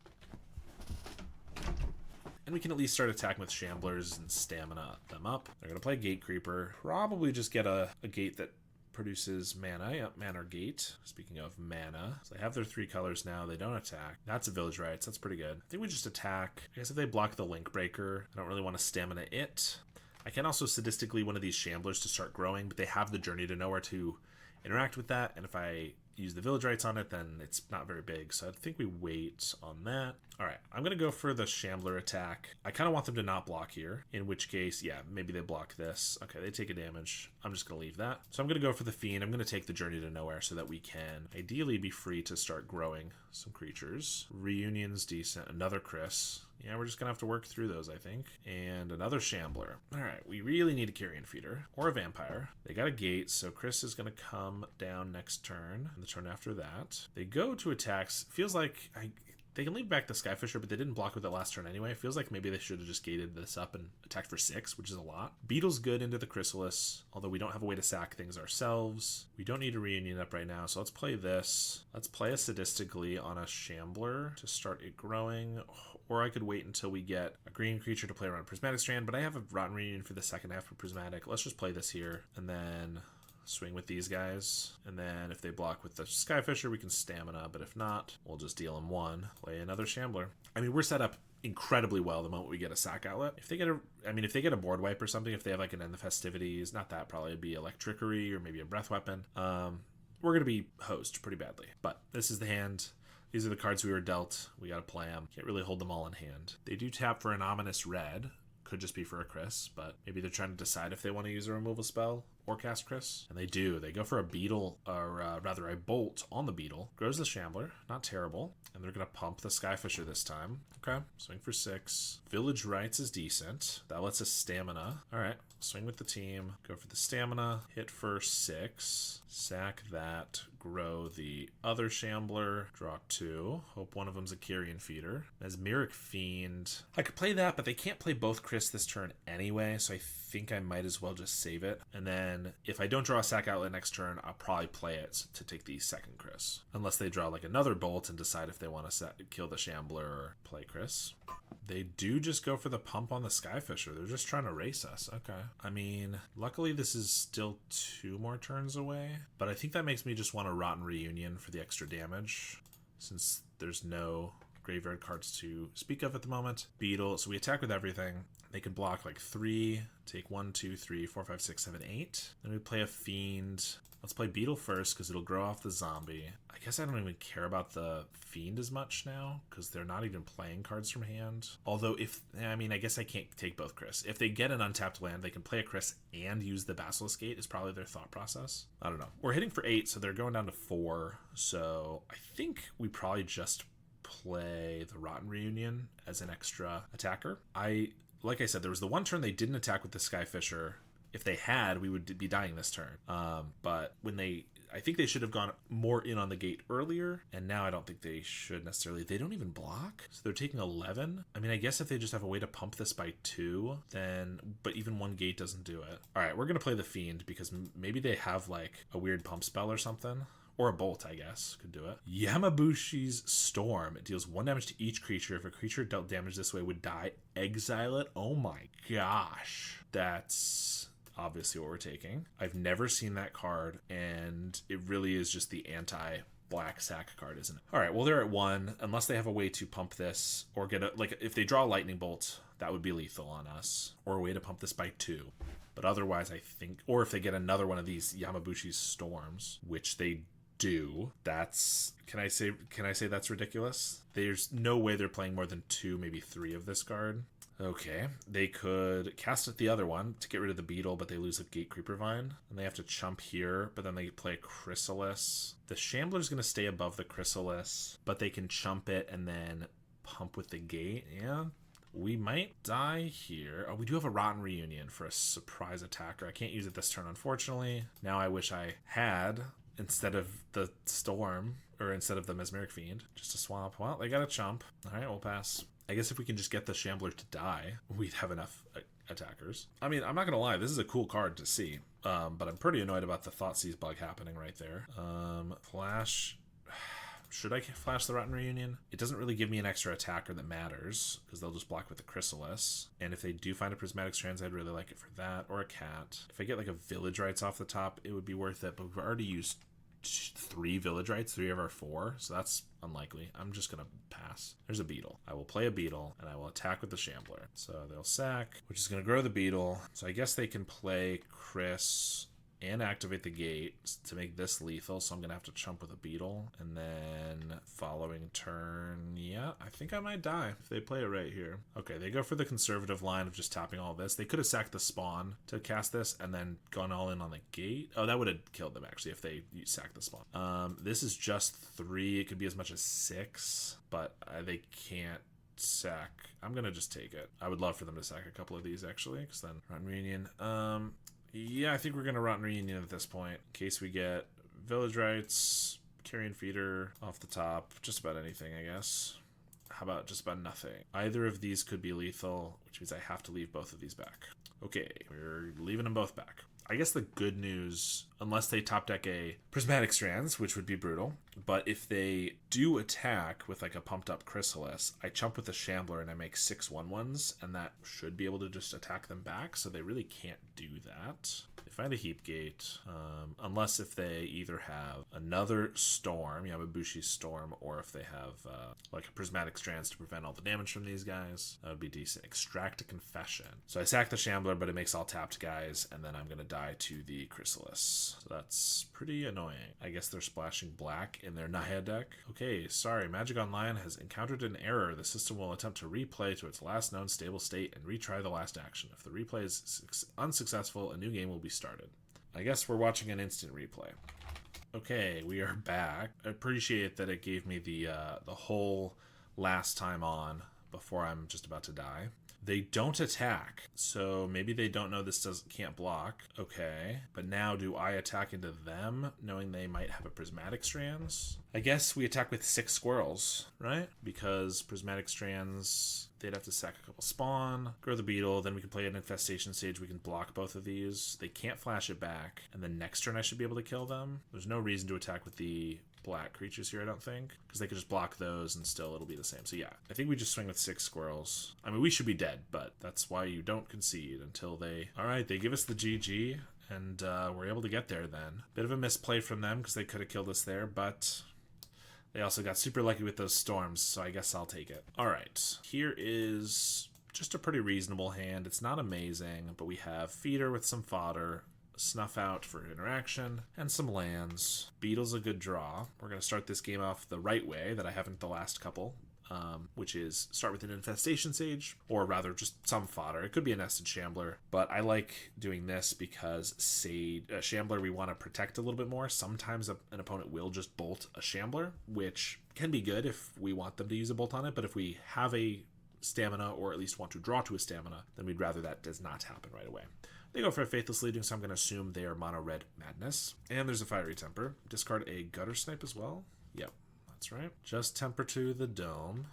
And we can at least start attacking with Shamblers and Stamina them up. They're going to play Gate Creeper. Probably just get a gate that produces mana. Yep, Mana Gate. Speaking of mana. So they have their 3 colors now. They don't attack. That's a Village Rites. That's pretty good. I think we just attack. I guess if they block the Link Breaker, I don't really want to Stamina it. I can also sadistically one of these Shamblers to start growing, but they have the Journey to Nowhere to interact with that. And if I use the Village Rites on it, then it's not very big. So I think we wait on that. All right, I'm going to go for the Shambler attack. I kind of want them to not block here, in which case, yeah, maybe they block this. Okay, they take a damage. I'm just going to leave that. So I'm going to go for the Fiend. I'm going to take the Journey to Nowhere so that we can ideally be free to start growing some creatures. Reunion's decent. Another Chris. Yeah, we're just going to have to work through those, I think. And another Shambler. All right, we really need a Carrion Feeder or a Vampire. They got a Gate, so Chris is going to come down next turn and the turn after that. They go to attacks. Feels like they can leave back the Skyfisher, but they didn't block with it last turn anyway. It feels like maybe they should have just gated this up and attacked for 6, which is a lot. Beetle's good into the Chrysalis, although we don't have a way to sack things ourselves. We don't need a Reunion up right now, so let's play this. Let's play a Sadistic Glee on a Shambler to start it growing, or I could wait until we get a green creature to play around Prismatic Strand, but I have a Rotten Reunion for the second half of Prismatic. Let's just play this here, and then swing with these guys, and then if they block with the Skyfisher, we can Stamina, but if not, we'll just deal them 1. Play another Shambler. I mean, we're set up incredibly well the moment we get a sack outlet. If they get a board wipe or something, if they have like an End the Festivities, not that, probably it'd be Electrickery or maybe a Breath Weapon, we're gonna be hosed pretty badly. But this is the hand. These are the cards we were dealt. We gotta play them. Can't really hold them all in hand. They do tap for an ominous red. Could just be for a Chris, but maybe they're trying to decide if they want to use a removal spell. or cast Chris? And they do. They go for a beetle, or rather a bolt on the beetle. Grows the Shambler. Not terrible. And they're going to pump the Skyfisher this time. Okay. Swing for 6. Village Rites is decent. That lets us stamina. All right. Swing with the team. Go for the stamina. Hit for 6. Sack that. Grow the other Shambler. Draw 2. Hope one of them's a Kyrian Feeder. Mesmeric Fiend. I could play that, but they can't play both Chris this turn anyway, so I think I might as well just save it. And then if I don't draw a Sack Outlet next turn, I'll probably play it to take the second Chris. Unless they draw like another Bolt and decide if they want to kill the Shambler or play Chris. They do just go for the pump on the Skyfisher. They're just trying to race us. Okay. I mean, luckily this is still 2 more turns away, but I think that makes me just want a Rotten Reunion for the extra damage, since there's no graveyard cards to speak of at the moment. Beetle, so we attack with everything. They can block like 3, take 1, 2, 3, 4, 5, 6, 7, 8. Then we play a Fiend. Let's play Beetle first because it'll grow off the zombie. I guess I don't even care about the Fiend as much now because they're not even playing cards from hand. Although I guess I can't take both Chris. If they get an untapped land, they can play a Chris and use the Basilisk Gate is probably their thought process. I don't know. We're hitting for 8, so they're going down to 4. So I think we probably just play the Rotten Reunion as an extra attacker. Like I said, there was the one turn they didn't attack with the Skyfisher. If they had, we would be dying this turn. But I think they should have gone more in on the gate earlier, and now I don't think they should necessarily. They don't even block, so they're taking 11. I mean, I guess if they just have a way to pump this by 2, but even 1 gate doesn't do it. All right, we're going to play the Fiend because maybe they have like a weird pump spell or something. Or a Bolt, I guess, could do it. Yamabushi's Storm. It deals 1 damage to each creature. If a creature dealt damage this way would die, exile it. Oh my gosh. That's obviously what we're taking. I've never seen that card, and it really is just the anti-Black Sac card, isn't it? All right, well, they're at 1. Unless they have a way to pump this or get if they draw a Lightning Bolt, that would be lethal on us. Or a way to pump this by 2. But otherwise, I think, or if they get another one of these Yamabushi's Storms, which they do, can I say that's ridiculous? There's no way they're playing more than 2, maybe 3 of this card. Okay, they could cast it the other one to get rid of the Beetle, but they lose a Gate Creeper Vine, and they have to chump here, but then they play a Chrysalis. The Shambler's going to stay above the Chrysalis, but they can chump it and then pump with the Gate. Yeah, we might die here. Oh, we do have a Rotten Reunion for a surprise attacker. I can't use it this turn, unfortunately. Now I wish I had, instead of the Storm, or instead of the Mesmeric Fiend, just a swap. Well, they got a chump. All right, we'll pass. I guess if we can just get the Shambler to die, we'd have enough attackers. I mean, I'm not going to lie, this is a cool card to see, but I'm pretty annoyed about the Thoughtseize bug happening right there. Flash. Should I flash the Rotten Reunion? It doesn't really give me an extra attacker that matters, because they'll just block with the Chrysalis. And if they do find a Prismatic Strands, I'd really like it for that, or a Cat. If I get like a Village Rites off the top, it would be worth it, but we've already used 3 Village Rites, 3 of our 4, so that's unlikely. I'm just gonna pass. There's a Beetle. I will play a Beetle, and I will attack with the Shambler. So they'll sack, which is gonna grow the Beetle. So I guess they can play Chris and activate the gate to make this lethal, so I'm going to have to chump with a Beetle. And then following turn, yeah, I think I might die if they play it right here. Okay, they go for the conservative line of just tapping all this. They could have sacked the spawn to cast this and then gone all in on the gate. Oh, that would have killed them, actually, if they sacked the spawn. This is just 3. It could be as much as 6, but they can't sack. I'm going to just take it. I would love for them to sack a couple of these, actually, because then Rotten Reunion. Yeah, I think we're going to Rotten Reunion at this point, in case we get Village Rites, Carrion Feeder off the top, just about anything, I guess. How about just about nothing? Either of these could be lethal, which means I have to leave both of these back. Okay, we're leaving them both back. I guess the good news, unless they top deck a Prismatic Strands, which would be brutal, but if they do attack with like a pumped up Chrysalis, I chump with the Shambler and I make 6 1/1s, and that should be able to just attack them back, so they really can't do that. They find a Heap Gate, unless if they either have another Storm, Yamabushi's Storm, or if they have like a Prismatic Strands to prevent all the damage from these guys. That would be decent. Extract a Confession. So I sack the Shambler, but it makes all tapped guys, and then I'm going to die to the Chrysalis. So that's pretty annoying. I guess they're splashing black in their Naya deck. Okay, sorry, Magic Online has encountered an error. The system will attempt to replay to its last known stable state and retry the last action. If the replay is unsuccessful, a new game will be started. I guess we're watching an instant replay. Okay, we are back. I appreciate that it gave me the whole last time on before I'm just about to die. They don't attack, so maybe they don't know this can't block. Okay, but now do I attack into them, knowing they might have a Prismatic Strands? I guess we attack with 6 squirrels, right? Because Prismatic Strands, they'd have to sack a couple spawn, grow the beetle, then we can play an Infestation Sage, we can block both of these. They can't flash it back, and then next turn I should be able to kill them. There's no reason to attack with the black creatures here, I don't think, because they could just block those and still it'll be the same. So yeah, I think we just swing with 6 squirrels. I mean, we should be dead, but that's why you don't concede until they... Alright, they give us the GG, and we're able to get there then. Bit of a misplay from them, because they could have killed us there, but... They also got super lucky with those storms, so I guess I'll take it. Alright, here is just a pretty reasonable hand. It's not amazing, but we have Feeder with some fodder, Snuff Out for interaction, and some lands. Beetle's a good draw. We're going to start this game off the right way that I haven't the last couple, which is start with an Infestation Sage, or rather just some fodder. It could be a Nested Shambler, but I like doing this because Shambler we want to protect a little bit more. Sometimes an opponent will just bolt a Shambler, which can be good if we want them to use a bolt on it, but if we have a stamina, or at least want to draw to a stamina, then we'd rather that does not happen right away. They go for a Faithless Leading, so I'm going to assume they are mono-red Madness. And there's a Fiery Temper. Discard a Gutter Snipe as well. Yep, that's right. Just Temper to the Dome.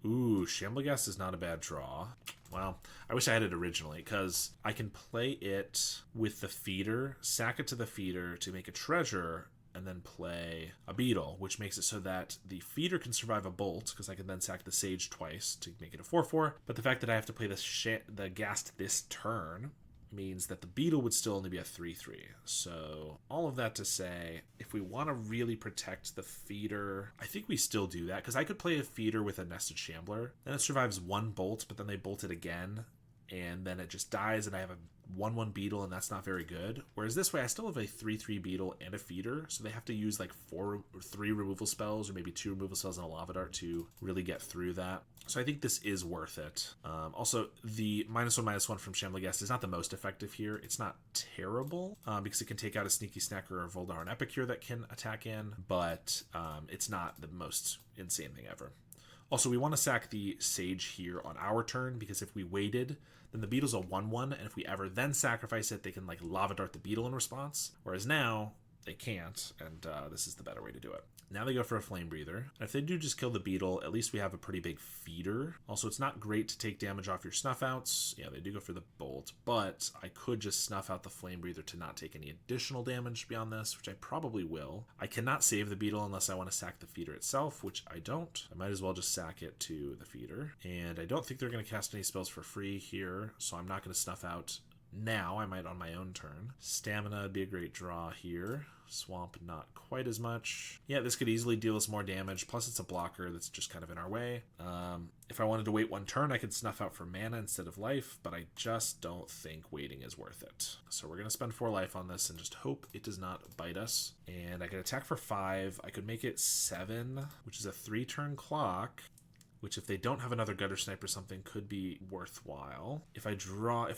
Ooh, Shamblegast is not a bad draw. Well, I wish I had it originally, because I can play it with the Feeder, sack it to the Feeder to make a Treasure, and then play a Beetle, which makes it so that the Feeder can survive a Bolt, because I can then sack the Sage twice to make it a 4/4. But the fact that I have to play the Ghast this turn means that the Beetle would still only be a 3/3. So all of that to say, if we want to really protect the Feeder, I think we still do that, because I could play a Feeder with a Nested Shambler, then it survives 1 bolt, but then they bolt it again, and then it just dies, and I have a 1/1 Beetle, and that's not very good. Whereas this way, I still have a 3/3 Beetle and a Feeder, so they have to use like 4 or 3 removal spells, or maybe 2 removal spells and a Lava Dart to really get through that. So I think this is worth it. Also, the -1/-1 from Shamblegast is not the most effective here. It's not terrible, because it can take out a Sneaky Snacker or a Voldaran Epicure that can attack in, but it's not the most insane thing ever. Also, we want to sack the Sage here on our turn, because if we waited, then the Beetle's a 1/1, and if we ever then sacrifice it, they can like Lava Dart the Beetle in response, whereas now they can't, and this is the better way to do it. Now they go for a Flame Breather, and if they do just kill the Beetle, at least we have a pretty big Feeder. Also, it's not great to take damage off your Snuff Outs. Yeah, they do go for the Bolt, but I could just Snuff Out the Flame Breather to not take any additional damage beyond this, which I probably will. I cannot save the Beetle unless I want to sack the Feeder itself, which I don't. I might as well just sack it to the Feeder, and I don't think they're going to cast any spells for free here, so I'm not going to Snuff Out now. I might on my own turn. Stamina would be a great draw here. Swamp, not quite as much. Yeah, this could easily deal us more damage, plus it's a blocker that's just kind of in our way. If I wanted to wait 1 turn, I could Snuff Out for mana instead of life, but I just don't think waiting is worth it. So we're going to spend 4 life on this and just hope it does not bite us. And I could attack for 5. I could make it 7, which is a 3-turn clock, which if they don't have another Gutter Snipe or something could be worthwhile. If I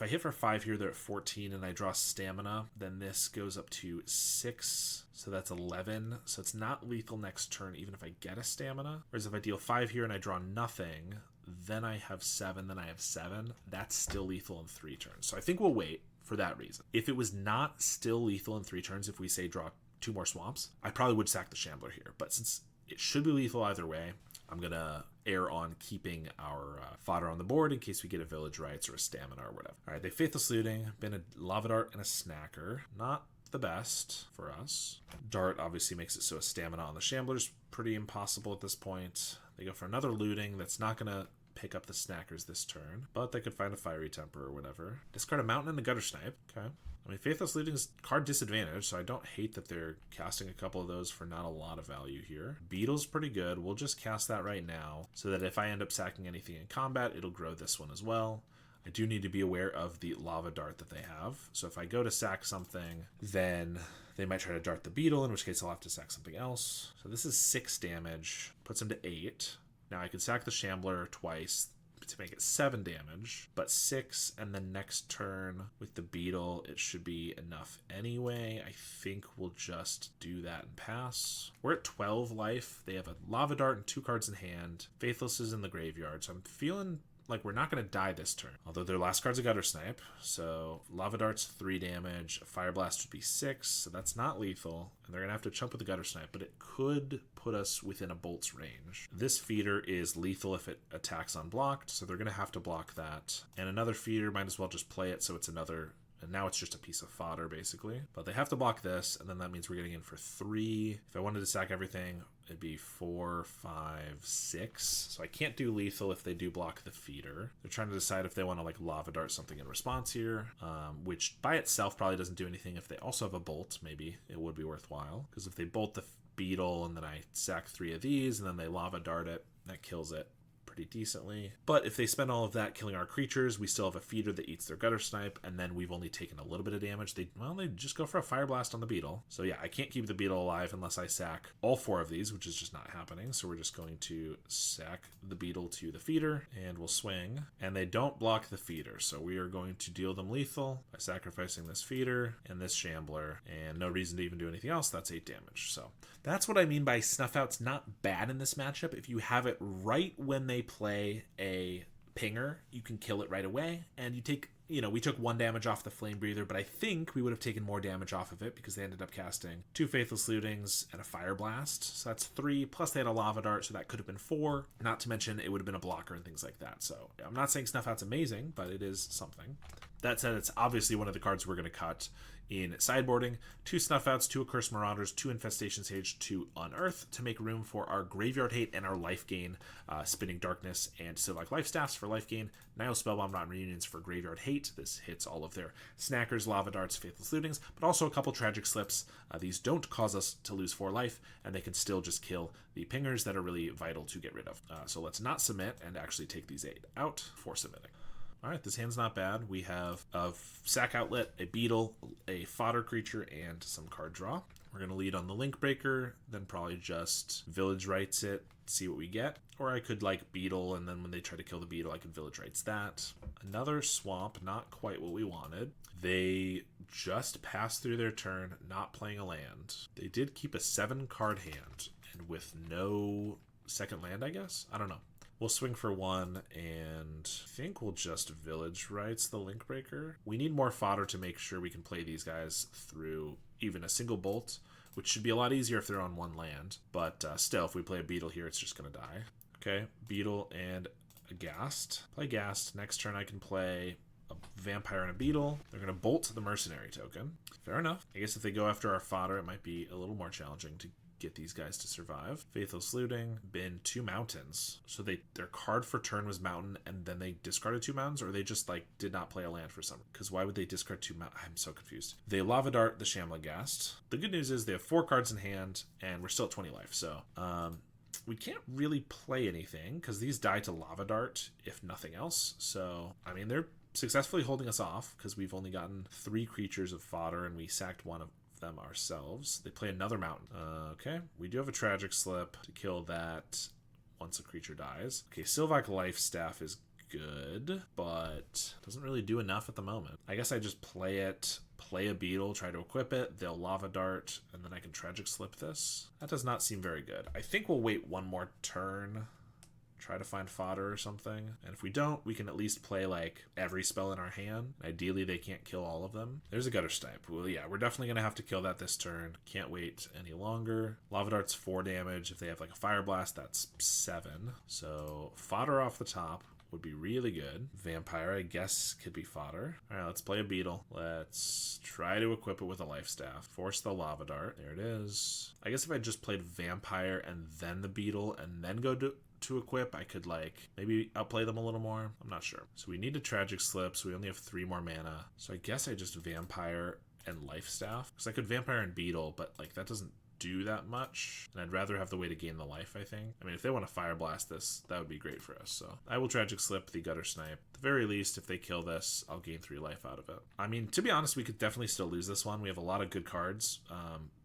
hit for 5 here, they're at 14, and I draw Stamina, then this goes up to 6, so that's 11. So it's not lethal next turn, even if I get a Stamina. Whereas if I deal 5 here and I draw nothing, then I have 7, then I have 7. That's still lethal in 3 turns. So I think we'll wait for that reason. If it was not still lethal in 3 turns, if we say draw 2 more swamps, I probably would sack the Shambler here. But since it should be lethal either way, I'm going to err on keeping our fodder on the board in case we get a Village Rites or a Stamina or whatever. All right, they Faithless Looting, been a Lava Dart and a Snacker. Not the best for us. Dart obviously makes it so a Stamina on the Shambler's pretty impossible at this point. They go for another Looting that's not going to pick up the Snackers this turn, but they could find a Fiery Temper or whatever. Discard a Mountain and a Gutter Snipe. Okay. I mean, Faithless Looting is card disadvantage, so I don't hate that they're casting a couple of those for not a lot of value here. Beetle's pretty good. We'll just cast that right now, so that if I end up sacking anything in combat, it'll grow this one as well. I do need to be aware of the Lava Dart that they have, so if I go to sack something, then they might try to dart the Beetle, in which case I'll have to sack something else. So this is 6 damage, puts him to 8. Now I can sack the Shambler twice. to make it 7 damage, but 6, and then next turn with the beetle, it should be enough anyway. I think we'll just do that and pass. We're at 12 life. They have a Lava Dart and 2 cards in hand. Faithless is in the graveyard, so I'm feeling like we're not going to die this turn. Although their last card's a Gutter Snipe, so Lava Dart's 3 damage, a Fire Blast would be 6, so that's not lethal, and they're going to have to chump with the Gutter Snipe, but it could put us within a bolt's range. This feeder is lethal if it attacks unblocked, so they're going to have to block that. And another feeder, might as well just play it so it's another... And now it's just a piece of fodder, basically. But they have to block this, and then that means we're getting in for 3. If I wanted to sack everything, it'd be 4, 5, 6. So I can't do lethal if they do block the feeder. They're trying to decide if they want to like Lava Dart something in response here, which by itself probably doesn't do anything. If they also have a bolt, maybe it would be worthwhile. Because if they bolt the beetle, and then I sack 3 of these, and then they Lava Dart it, that kills it pretty decently. But if they spend all of that killing our creatures, we still have a feeder that eats their Gutter Snipe, and then we've only taken a little bit of damage. They just go for a Fire Blast on the beetle. So yeah, I can't keep the beetle alive unless I sack all 4 of these, which is just not happening. So we're just going to sack the beetle to the feeder, and we'll swing. And they don't block the feeder, so we are going to deal them lethal by sacrificing this feeder and this shambler, and no reason to even do anything else. That's 8 damage. So that's what I mean by Snuff Out's not bad in this matchup. If you have it right when they play a pinger, you can kill it right away, and you take, we took 1 damage off the Flame Breather, but I think we would have taken more damage off of it because they ended up casting 2 Faithless Lootings and a Fire Blast, so that's 3, plus they had a Lava Dart, so that could have been 4, not to mention it would have been a blocker and things like that. So I'm not saying Snuff Out's amazing, but it is something. That said, it's obviously one of the cards we're going to cut in sideboarding. 2 Snuff Outs, 2 Accursed Marauders, 2 Infestation Sage, 2 Unearth to make room for our Graveyard Hate and our life gain, Spinning Darkness and Sylvark Life Staffs for life gain, Nihil Spellbound Rotten Reunions for Graveyard Hate. This hits all of their Snackers, Lava Darts, Faithless Lootings, but also a couple Tragic Slips. These don't cause us to lose 4 life, and they can still just kill the pingers that are really vital to get rid of. So let's not submit and actually take these 8 out for submitting. All right, this hand's not bad. We have a sack outlet, a beetle, a fodder creature, and some card draw. We're going to lead on the Link Breaker, then probably just Village Rites it, see what we get. Or I could like beetle, and then when they try to kill the beetle, I could Village Rites that. Another swamp, not quite what we wanted. They just passed through their turn, not playing a land. They did keep a 7-card hand, and with no second land, I guess? I don't know. We'll swing for 1, and I think we'll just Village Rites the Link Breaker. We need more fodder to make sure we can play these guys through even a single bolt, which should be a lot easier if they're on 1 land. But still, if we play a beetle here, it's just going to die. Okay, beetle and a ghast. Play ghast. Next turn I can play a vampire and a beetle. They're going to bolt the mercenary token. Fair enough. I guess if they go after our fodder, it might be a little more challenging to get these guys to survive. Faithless Looting, been 2 mountains. So their card for turn was mountain, and then they discarded 2 mountains, or they just like did not play a land for some. Because why would they discard 2 mountains? I'm so confused. They Lava Dart the Shamlagast. The good news is they have 4 cards in hand, and we're still at 20 life. So we can't really play anything because these die to Lava Dart if nothing else. So I mean, they're successfully holding us off because we've only gotten 3 creatures of fodder, and we sacked 1 of them ourselves. They play another mountain. Okay, we do have a Tragic Slip to kill that once a creature dies. Okay, Sylvark Life Staff is good, but doesn't really do enough at the moment. I guess I just play it, play a beetle, try to equip it, they'll Lava Dart, and then I can Tragic Slip this. That does not seem very good. I think we'll wait 1 more turn, try to find fodder or something, and if we don't, we can at least play like every spell in our hand. Ideally they can't kill all of them. There's a Gutter Snipe. Well, yeah, we're definitely gonna have to kill that this turn. Can't wait any longer. Lava Dart's 4 damage. If they have like a Fire Blast, that's 7. So fodder off the top would be really good. Vampire, I guess, could be fodder. All right, let's play a beetle. Let's try to equip it with a life staff. Force the Lava Dart. There it is. I guess if I just played vampire and then the beetle and then go to equip, I could like maybe outplay them a little more. I'm not sure. So we need a Tragic Slip, so we only have 3 more mana. So I guess I just vampire and life staff, because I could vampire and beetle, but like that doesn't do that much, and I'd rather have the way to gain the life. I think, I mean, if they want to Fire Blast this, that would be great for us. So I will Tragic Slip the Gutter Snipe. At the very least, if they kill this, I'll gain 3 life out of it. I mean, to be honest, we could definitely still lose this one. We have a lot of good cards,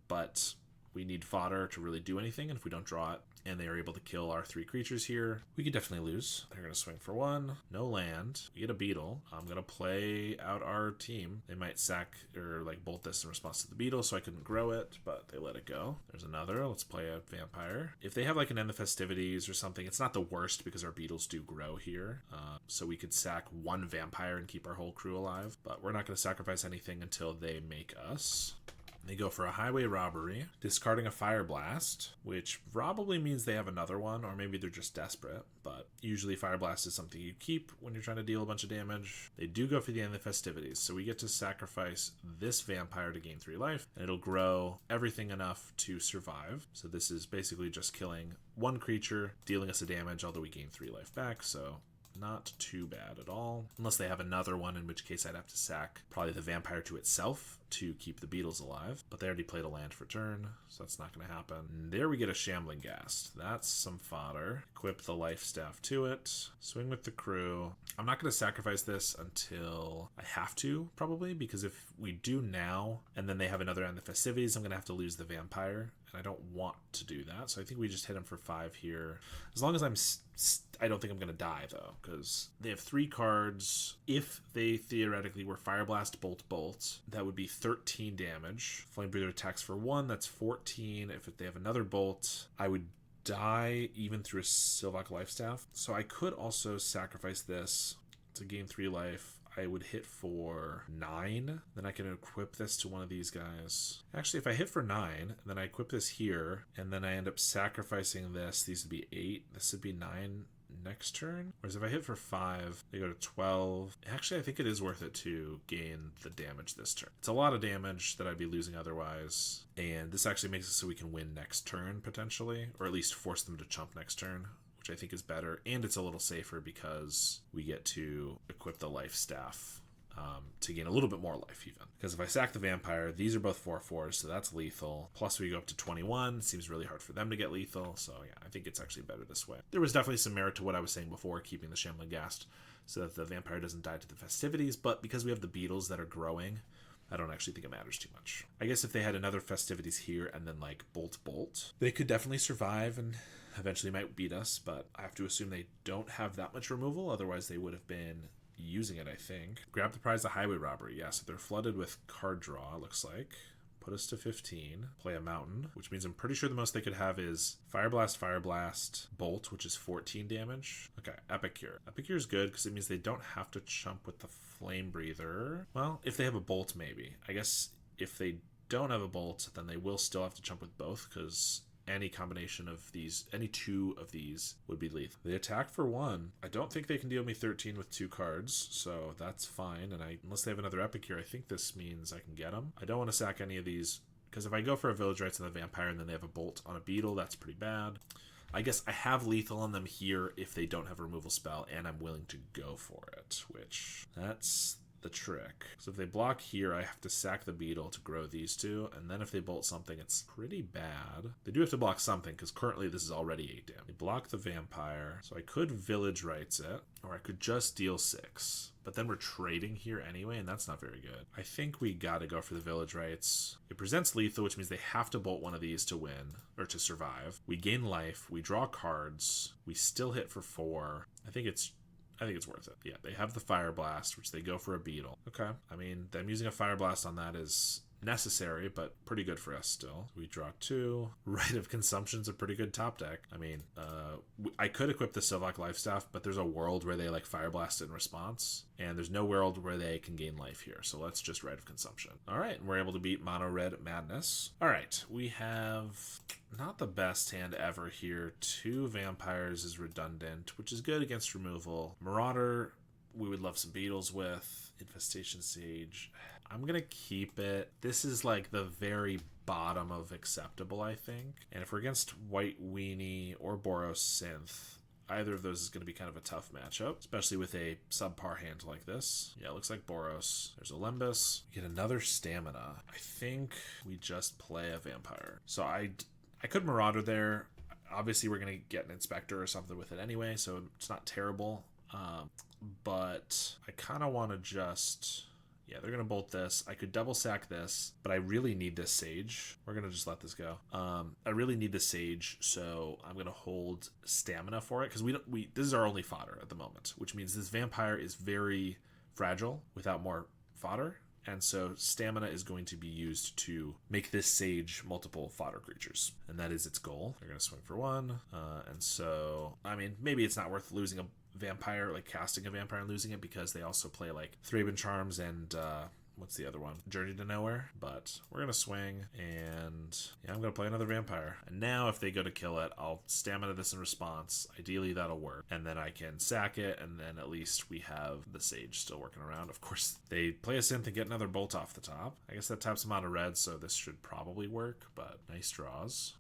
but we need fodder to really do anything, and if we don't draw it and they are able to kill our 3 creatures here, we could definitely lose. They're going to swing for 1, no land, we get a beetle. I'm going to play out our team. They might sack or like bolt this in response to the beetle, so I couldn't grow it, but they let it go. There's another. Let's play a vampire. If they have like an End the Festivities or something, it's not the worst because our beetles do grow here, so we could sack 1 vampire and keep our whole crew alive, but we're not going to sacrifice anything until they make us. They go for a highway robbery, discarding a fire blast, which probably means they have another one, or maybe they're just desperate, but usually fire blast is something you keep when you're trying to deal a bunch of damage. They do go for the End of the Festivities, so we get to sacrifice this vampire to gain 3 life, and it'll grow everything enough to survive. So this is basically just killing 1 creature, dealing us a damage, although we gain 3 life back, so not too bad at all. Unless they have another one, in which case I'd have to sack probably the vampire to itself to keep the beetles alive. But they already played a land for turn, so that's not going to happen. And there we get a Shambling Ghast. That's some fodder. Equip the life staff to it. Swing with the crew. I'm not going to sacrifice this until I have to, probably, because if we do now, and then they have another End of the Festivities, I'm going to have to lose the vampire. And I don't want to do that, so I think we just hit him for 5 here. As long as I don't think I'm going to die, though, because they have 3 cards. If they theoretically were Fire Blast, Bolt, Bolt, that would be 13 damage. Flame Breather attacks for 1, that's 14. If they have another Bolt, I would die even through a Sylvok Lifestaff. So I could also sacrifice this to gain 3 life. I would hit for 9, then I can equip this to one of these guys. Actually, if I hit for 9, then I equip this here, and then I end up sacrificing this, these would be 8, this would be 9 next turn. Whereas if I hit for 5, they go to 12. Actually, I think it is worth it to gain the damage this turn. It's a lot of damage that I'd be losing otherwise, and this actually makes it so we can win next turn, potentially, or at least force them to chump next turn, which I think is better, and it's a little safer because we get to equip the life staff to gain a little bit more life even. Because if I sack the vampire, these are both 4/4s, so that's lethal. Plus we go up to 21. It seems really hard for them to get lethal, so yeah, I think it's actually better this way. There was definitely some merit to what I was saying before, keeping the Shambling Ghast so that the vampire doesn't die to the festivities, but because we have the beetles that are growing, I don't actually think it matters too much. I guess if they had another festivities here and then like bolt, they could definitely survive and eventually might beat us, but I have to assume they don't have that much removal, otherwise they would have been using it, I think. Grab the prize, the highway robbery. Yeah, so they're flooded with card draw, looks like. Put us to 15. Play a mountain, which means I'm pretty sure the most they could have is Fire Blast, Bolt, which is 14 damage. Okay, Epicure. Epicure is good because it means they don't have to chump with the Flame Breather. Well, if they have a Bolt, maybe. I guess if they don't have a Bolt, then they will still have to chump with both because any combination of these, any 2 of these would be lethal. They attack for 1. I don't think they can deal me 13 with 2 cards, so that's fine. And unless they have another Epicure, I think this means I can get them. I don't want to sack any of these, because if I go for a Village Rites and a Vampire and then they have a Bolt on a Beetle, that's pretty bad. I guess I have lethal on them here if they don't have a removal spell, and I'm willing to go for it, which that's the trick. So if they block here, I have to sack the beetle to grow these 2, and then if they bolt something, it's pretty bad. They do have to block something, because currently this is already 8 damage. They block the vampire, so I could Village Rites it, or I could just deal 6. But then we're trading here anyway, and that's not very good. I think we gotta go for the Village Rites. It presents lethal, which means they have to bolt one of these to win, or to survive. We gain life, we draw cards, we still hit for 4. I think it's worth it. Yeah, they have the Fire Blast, which they go for a beetle. Okay. I mean, them using a Fire Blast on that is necessary, but pretty good for us still. We draw 2. Rite of Consumption's a pretty good top deck. I mean, I could equip the Sylvok Lifestaff, but there's a world where they like Fire Blast in response, and there's no world where they can gain life here, so let's just Rite of Consumption. Alright, and we're able to beat Mono Red Madness. Alright, we have not the best hand ever here. 2 vampires is redundant, which is good against removal. Marauder, we would love some beetles with. Infestation Sage, I'm gonna keep it. This is like the very bottom of acceptable, I think. And if we're against White Weenie or Boros Synth, either of those is going to be kind of a tough matchup, especially with a subpar hand like this. Yeah, it looks like Boros. There's a Lembus. We get another Stamina. I think we just play a Vampire. So I could Marauder there. Obviously, we're going to get an Inspector or something with it anyway, so it's not terrible. But I kind of want to just... Yeah, they're going to bolt this. I could double sack this, but I really need this Sage. We're going to just let this go. I really need the Sage, so I'm going to hold stamina for it, because this is our only fodder at the moment, which means this vampire is very fragile without more fodder. And so stamina is going to be used to make this Sage multiple fodder creatures. And that is its goal. They're going to swing for 1. And so, I mean, maybe it's not worth losing a vampire, like casting a vampire and losing it, because they also play like Thraben Charms and what's the other one? Journey to Nowhere. But we're going to swing, and yeah, I'm going to play another vampire. And now if they go to kill it, I'll stamina this in response. Ideally, that'll work. And then I can sack it, and then at least we have the Sage still working around. Of course, they play a synth and get another bolt off the top. I guess that taps them out of red, so this should probably work, but nice draws.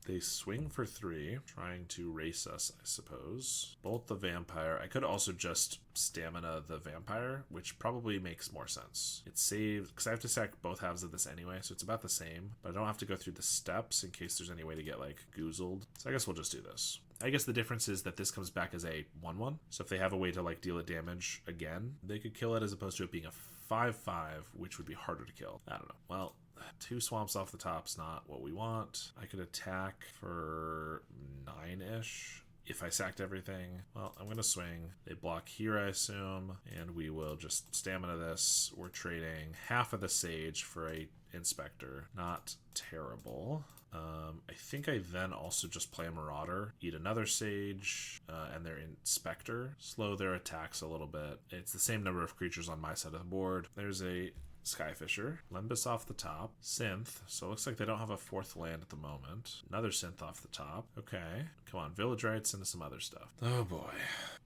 They swing for 3, trying to race us, I suppose. Bolt the vampire. I could also just stamina the vampire, which probably makes more sense. It's saved, because I have to sack both halves of this anyway, so it's about the same. But I don't have to go through the steps in case there's any way to get, like, goozled. So I guess we'll just do this. I guess the difference is that this comes back as a 1/1. So if they have a way to, like, deal it damage again, they could kill it, as opposed to it being a 5/5, which would be harder to kill. I don't know. Well, 2 swamps off the top's not what we want. I could attack for 9-ish if I sacked everything. Well, I'm going to swing. They block here, I assume, and we will just stamina this. We're trading half of the Sage for a Inspector. Not terrible. I think I then also just play a Marauder, eat another Sage, and their Inspector. Slow their attacks a little bit. It's the same number of creatures on my side of the board. There's a Skyfisher, Limbus off the top, Synth, so it looks like they don't have a 4th land at the moment. Another Synth off the top. Okay, come on, Village Rites into some other stuff. Oh boy.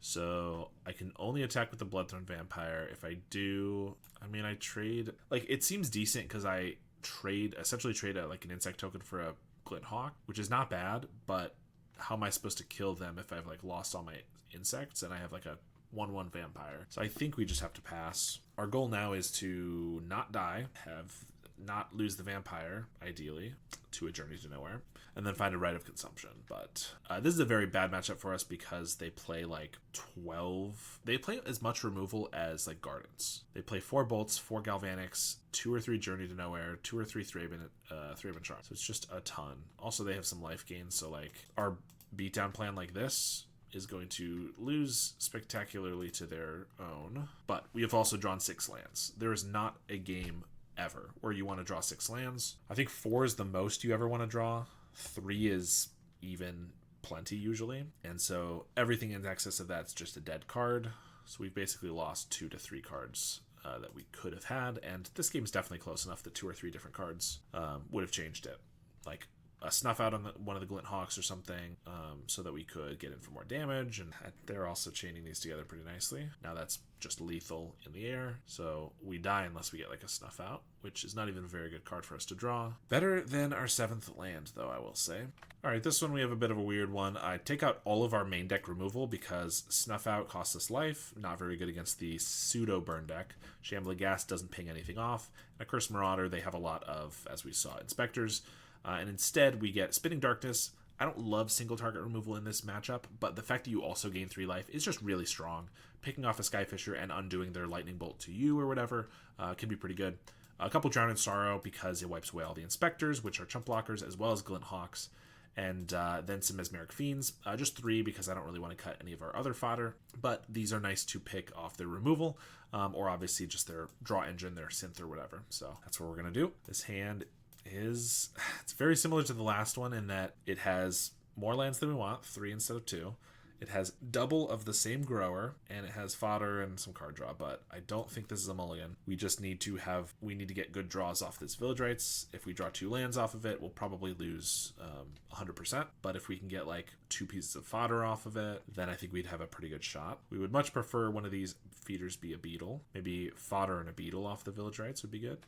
So I can only attack with the Bloodthorn Vampire. If I do, I mean, I trade, like, it seems decent because I essentially trade like an insect token for a Glint Hawk, which is not bad, but how am I supposed to kill them if I've like lost all my insects and I have like a 1/1 vampire? So I think we just have to pass. Our goal now is to not die, not lose the vampire, ideally, to a Journey to Nowhere, and then find a Rite of Consumption. But this is a very bad matchup for us because they play like 12. They play as much removal as like Gardens. They play 4 Bolts, 4 Galvanics, 2 or 3 Journey to Nowhere, 2 or 3 Thraben Charms. So it's just a ton. Also, they have some life gains, so like our beatdown plan like this is going to lose spectacularly to their own. But we have also drawn 6 lands. There is not a game ever where you want to draw 6 lands. I think 4 is the most you ever want to draw. 3 is even plenty usually. And so everything in excess of that's just a dead card. So we've basically lost 2 to 3 cards that we could have had. And this game is definitely close enough that 2 or 3 different cards would have changed it. Like a Snuff Out on one of the Glint Hawks or something, so that we could get in for more damage. And they're also chaining these together pretty nicely. Now that's just lethal in the air, so we die unless we get like a Snuff Out, which is not even a very good card for us to draw. Better than our 7th land, though, I will say. Alright, this one we have a bit of a weird one. I take out all of our main deck removal because Snuff Out costs us life. Not very good against the pseudo burn deck. Shambling Ghast doesn't ping anything off. And a Cursed Marauder, they have a lot of, as we saw, Inspectors. And instead, we get Spinning Darkness. I don't love single target removal in this matchup, but the fact that you also gain 3 life is just really strong. Picking off a Skyfisher and undoing their Lightning Bolt to you or whatever can be pretty good. A couple Drown in Sorrow because it wipes away all the Inspectors, which are chump blockers, as well as Glint Hawks. And then some Mesmeric Fiends. Just 3 because I don't really want to cut any of our other fodder. But these are nice to pick off their removal, or obviously just their draw engine, their synth or whatever. So that's what we're going to do. This hand it's very similar to the last one in that it has more lands than we want, 3 instead of 2. It has double of the same grower, and it has fodder and some card draw, but I don't think this is a mulligan. We just need to get good draws off this Village Rites. If we draw 2 lands off of it, we'll probably lose 100%, but if we can get like 2 pieces of fodder off of it, then I think we'd have a pretty good shot. We would much prefer one of these feeders be a beetle. Maybe fodder and a beetle off the Village Rites would be good.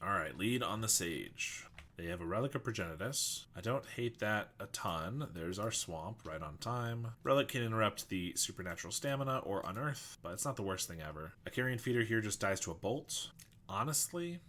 Alright, lead on the Sage. They have a Relic of Progenitus. I don't hate that a ton. There's our Swamp, right on time. Relic can interrupt the Supernatural Stamina or Unearth, but it's not the worst thing ever. A Carrion Feeder here just dies to a Bolt. Honestly,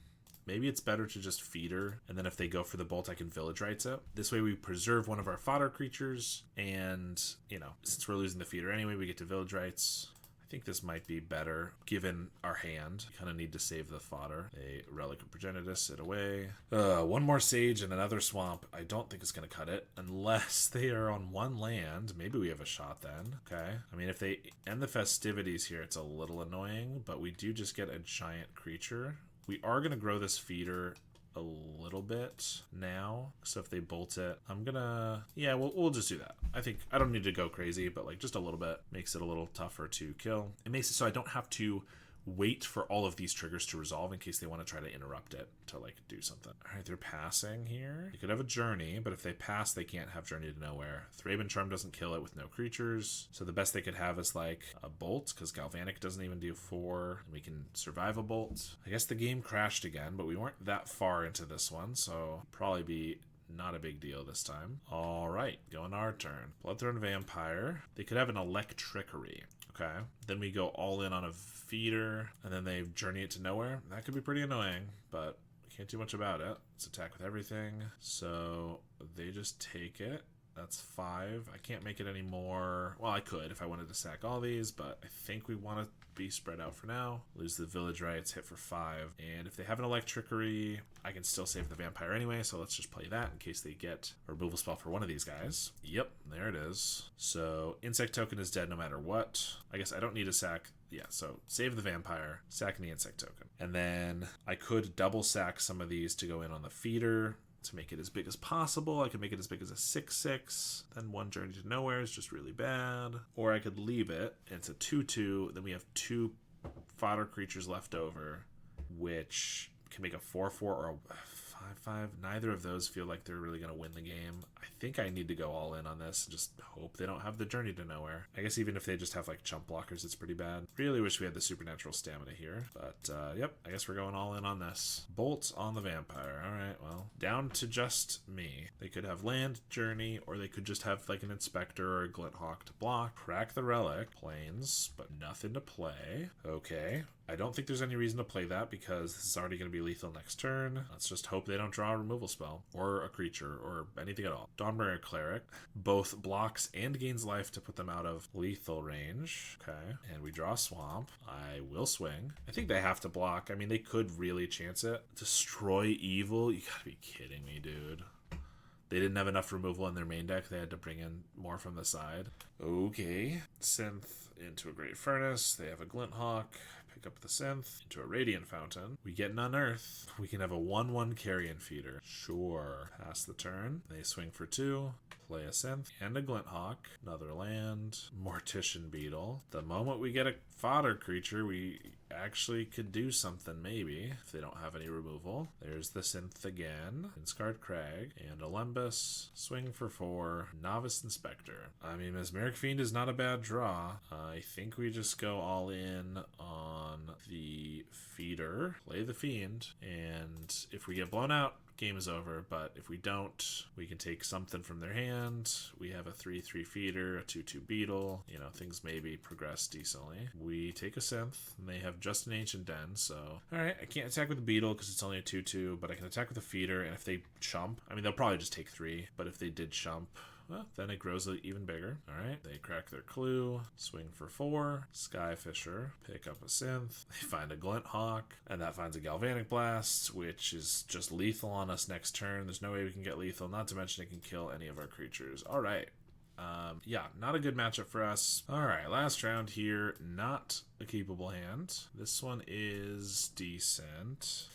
maybe it's better to just Feeder, and then if they go for the Bolt, I can Village Rites it. This way we preserve one of our fodder creatures, and, you know, since we're losing the Feeder anyway, we get to Village Rites. I think this might be better given our hand. Kind of need to save the fodder. A Relic of Progenitus, it away. One more Sage and another Swamp. I don't think it's going to cut it unless they are on one land. Maybe we have a shot then. Okay. I mean, if they end the festivities here, it's a little annoying, but we do just get a giant creature. We are going to grow this feeder a little bit now, so if they bolt it, I'm gonna, yeah, we'll just do that. I think I don't need to go crazy, but like just a little bit makes it a little tougher to kill. It makes it so I don't have to wait for all of these triggers to resolve in case they want to try to interrupt it to like do something. All right, they're passing here. They could have a Journey, but if they pass, they can't have Journey to Nowhere. Thraben Charm doesn't kill it with no creatures, so the best they could have is like a Bolt, because Galvanic doesn't even do 4, and we can survive a Bolt. I guess the game crashed again, but we weren't that far into this one, so probably be not a big deal this time. All right, going our turn. Bloodthorn Vampire. They could have an Electrickery. Okay, then we go all in on a feeder, and then they Journey it to Nowhere. That could be pretty annoying, but we can't do much about it. Let's attack with everything. So they just take it. That's 5. I can't make it any more. Well, I could if I wanted to sack all these, but I think we want to be spread out for now. Lose the Village Rights, hit for 5. And if they have an Electrickery, I can still save the Vampire anyway, so let's just play that in case they get a removal spell for one of these guys. Yep, there it is. So Insect Token is dead no matter what. I guess I don't need to sack. Yeah, so save the Vampire, sacking the Insect Token. And then I could double sack some of these to go in on the feeder to make it as big as possible. I could make it as big as a 6/6. Then one Journey to Nowhere is just really bad. Or I could leave it. It's a 2/2. Then we have 2 fodder creatures left over, which can make a 4/4 or a 5/5. Neither of those feel like they're really going to win the game. I think I need to go all in on this and just hope they don't have the Journey to Nowhere. I guess even if they just have like chump blockers, it's pretty bad. Really wish we had the Supernatural Stamina here. But yep, I guess we're going all in on this. Bolt on the Vampire. All right, well, down to just me. They could have land, Journey, or they could just have like an Inspector or a Glinthawk to block. Crack the Relic. Plains, but nothing to play. Okay. I don't think there's any reason to play that because this is already going to be lethal next turn. Let's just hope they don't draw a removal spell or a creature or anything at all. Dawnbringer Cleric both blocks and gains life to put them out of lethal range. Okay, and we draw a Swamp. I will swing. I think they have to block. I mean, they could really chance it. Destroy Evil? You gotta be kidding me, dude. They didn't have enough removal in their main deck. They had to bring in more from the side. Okay. Synth into a Great Furnace. They have a Glinthawk. Pick up the Synth into a Radiant Fountain. We get an Unearth. We can have a 1/1 Carrion Feeder. Sure. Pass the turn. They swing for 2. Play a Synth and a Glinthawk. Another land. Mortician Beetle. The moment we get a fodder creature, we actually could do something maybe if they don't have any removal. There's the Synth again. Inscard Crag and Olympus. Swing for 4. Novice Inspector. I mean, Mesmeric Fiend is not a bad draw. I think we just go all in on the feeder. Play the Fiend. And if we get blown out, game is over, but if we don't, we can take something from their hand. We have a 3/3 feeder, a 2/2 beetle. You know, things maybe progress decently. We take a Synth, and they have just an Ancient Den, so... Alright, I can't attack with the beetle because it's only a 2/2, but I can attack with the feeder, and if they chump... I mean, they'll probably just take 3, but if they did chump... Well, then it grows even bigger. Alright, they crack their clue, swing for 4, Skyfisher, pick up a Synth, they find a Glinthawk, and that finds a Galvanic Blast, which is just lethal on us next turn. There's no way we can get lethal, not to mention it can kill any of our creatures. Alright. Yeah, not a good matchup for us. Alright, last round here, not a keepable hand. This one is decent.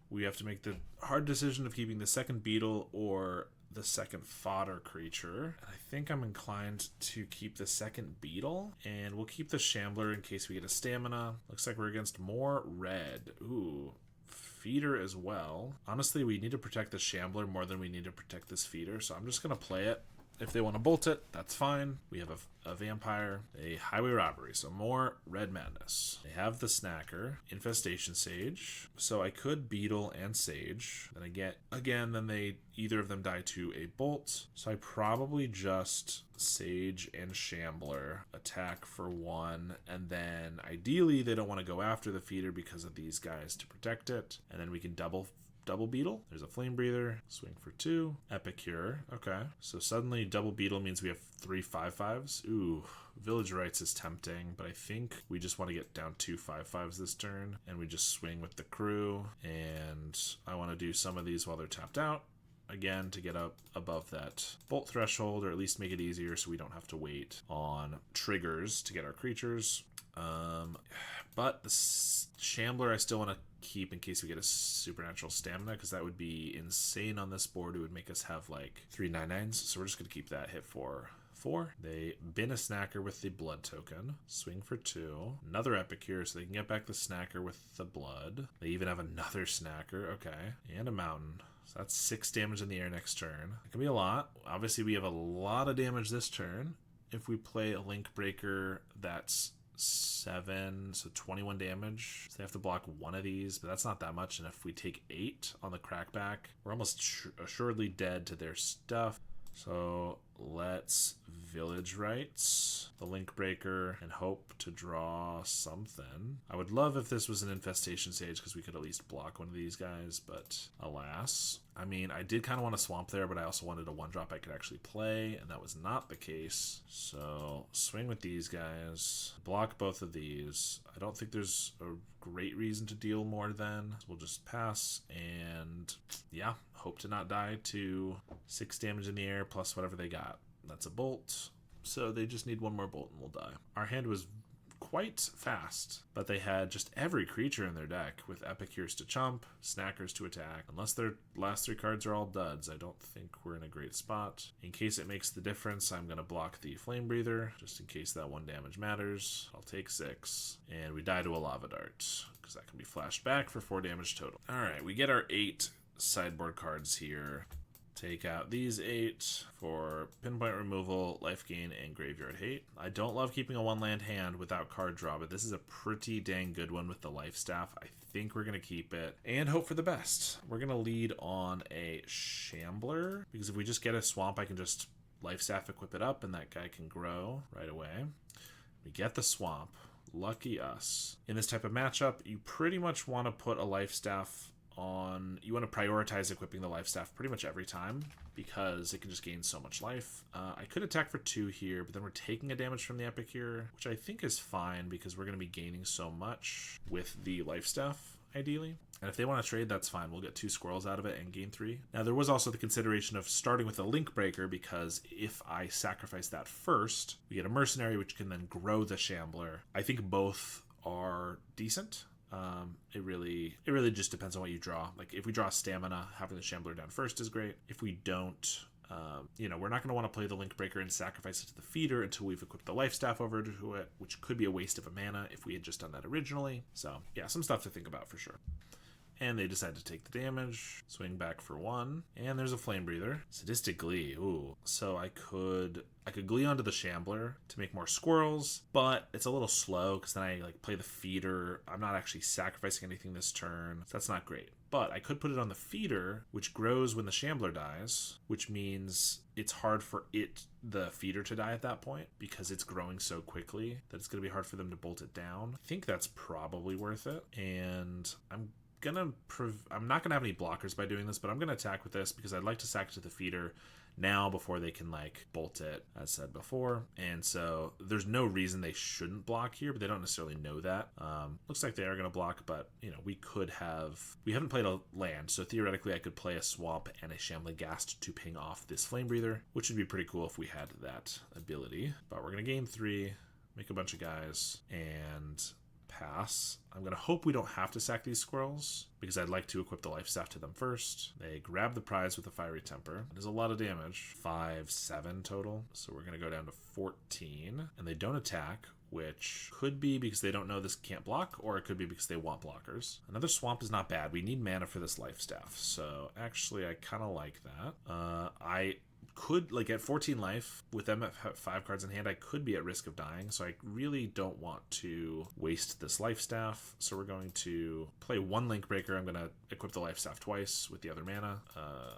We have to make the hard decision of keeping the second beetle or the second fodder creature. And I think I'm inclined to keep the second beetle, and we'll keep the Shambler in case we get a stamina. Looks like we're against more red. Ooh, feeder as well. Honestly, we need to protect the Shambler more than we need to protect this feeder, so I'm just gonna play it. If they want to bolt it, that's fine. We have a Vampire, a Highway Robbery, so more Red Madness. They have the Snacker, Infestation Sage, so I could Beetle and Sage. Then then they either of them die to a Bolt, so I probably just Sage and Shambler attack for 1, and then ideally they don't want to go after the feeder because of these guys to protect it, and then we can double double beetle. There's a flame breather. Swing for 2. Epicure. Okay. So suddenly double beetle means we have 3 5/5s. Ooh. Village Rites is tempting, but I think we just want to get down 2 5/5s this turn, and we just swing with the crew, and I want to do some of these while they're tapped out, again, to get up above that bolt threshold, or at least make it easier so we don't have to wait on triggers to get our creatures. But the Shambler I still want to keep in case we get a supernatural stamina, because that would be insane on this board. It would make us have like 3 9/9s, so we're just going to keep that hit for 4. They bin a snacker with the blood token. Swing for 2. Another Epicure, so they can get back the snacker with the blood. They even have another snacker. Okay. And a mountain. So that's 6 damage in the air next turn. It can be a lot. Obviously, we have a lot of damage this turn. If we play a Link Breaker, that's 7, so 21 damage. So they have to block one of these, but that's not that much. And if we take 8 on the crackback, we're almost assuredly dead to their stuff. So let's Village Rites, the Link Breaker, and hope to draw something. I would love if this was an Infestation Sage, because we could at least block one of these guys, but alas. I mean, I did kind of want a Swamp there, but I also wanted a 1-drop I could actually play, and that was not the case. So swing with these guys, block both of these. I don't think there's a great reason to deal more then. We'll just pass, and yeah, hope to not die to 6 damage in the air plus whatever they got. That's a bolt, so they just need one more bolt and we'll die. Our hand was quite fast, but they had just every creature in their deck with Epicures to chump, Snackers to attack. Unless their last 3 cards are all duds, I don't think we're in a great spot. In case it makes the difference, I'm going to block the Flame Breather, just in case that 1 damage matters. I'll take 6, and we die to a Lava Dart, because that can be flashed back for 4 damage total. Alright, we get our 8 sideboard cards here. Take out these 8 for pinpoint removal, life gain, and graveyard hate. I don't love keeping a 1-land hand without card draw, but this is a pretty dang good one with the life staff. I think we're going to keep it and hope for the best. We're going to lead on a Shambler, because if we just get a swamp, I can just life staff equip it up and that guy can grow right away. We get the swamp. Lucky us. In this type of matchup, you pretty much want to put a life staff on, you want to prioritize equipping the life staff pretty much every time, because it can just gain so much life. I could attack for 2 here, but then we're taking a damage from the Epicure, which I think is fine because we're going to be gaining so much with the life staff, ideally. And if they want to trade, that's fine. We'll get 2 squirrels out of it and gain 3. Now, there was also the consideration of starting with a Link Breaker, because if I sacrifice that first, we get a Mercenary, which can then grow the Shambler. I think both are decent. It really just depends on what you draw. Like, if we draw stamina, having the Shambler down first is great. If we don't, we're not going to want to play the Link Breaker and sacrifice it to the feeder until we've equipped the life staff over to it, which could be a waste of a mana if we had just done that originally. So yeah, some stuff to think about for sure. And they decide to take the damage, swing back for 1, and there's a Flame Breather. Sadistic Glee, ooh. So I could Glee onto the Shambler to make more squirrels, but it's a little slow because then I play the feeder. I'm not actually sacrificing anything this turn, so that's not great. But I could put it on the feeder, which grows when the Shambler dies, which means it's hard for the feeder to die at that point, because it's growing so quickly that it's going to be hard for them to bolt it down. I think that's probably worth it, and I'm not gonna have any blockers by doing this, but I'm gonna attack with this because I'd like to sack it to the feeder now before they can bolt it, as said before. And so there's no reason they shouldn't block here, but they don't necessarily know that. Looks like they are gonna block, but we haven't played a land, so theoretically I could play a swamp and a Shambling Ghast to ping off this Flame Breather, which would be pretty cool if we had that ability. But we're gonna gain 3, make a bunch of guys, and pass. I'm going to hope we don't have to sack these squirrels, because I'd like to equip the life staff to them first. They grab the prize with a Fiery Temper. It is a lot of damage. 5, 7 total. So we're going to go down to 14. And they don't attack, which could be because they don't know this can't block, or it could be because they want blockers. Another swamp is not bad. We need mana for this life staff. So actually, I kind of like that. I could, at 14 life, with them at 5 cards in hand, I could be at risk of dying, so I really don't want to waste this life staff. So we're going to play 1 Link Breaker. I'm going to equip the life staff twice with the other mana.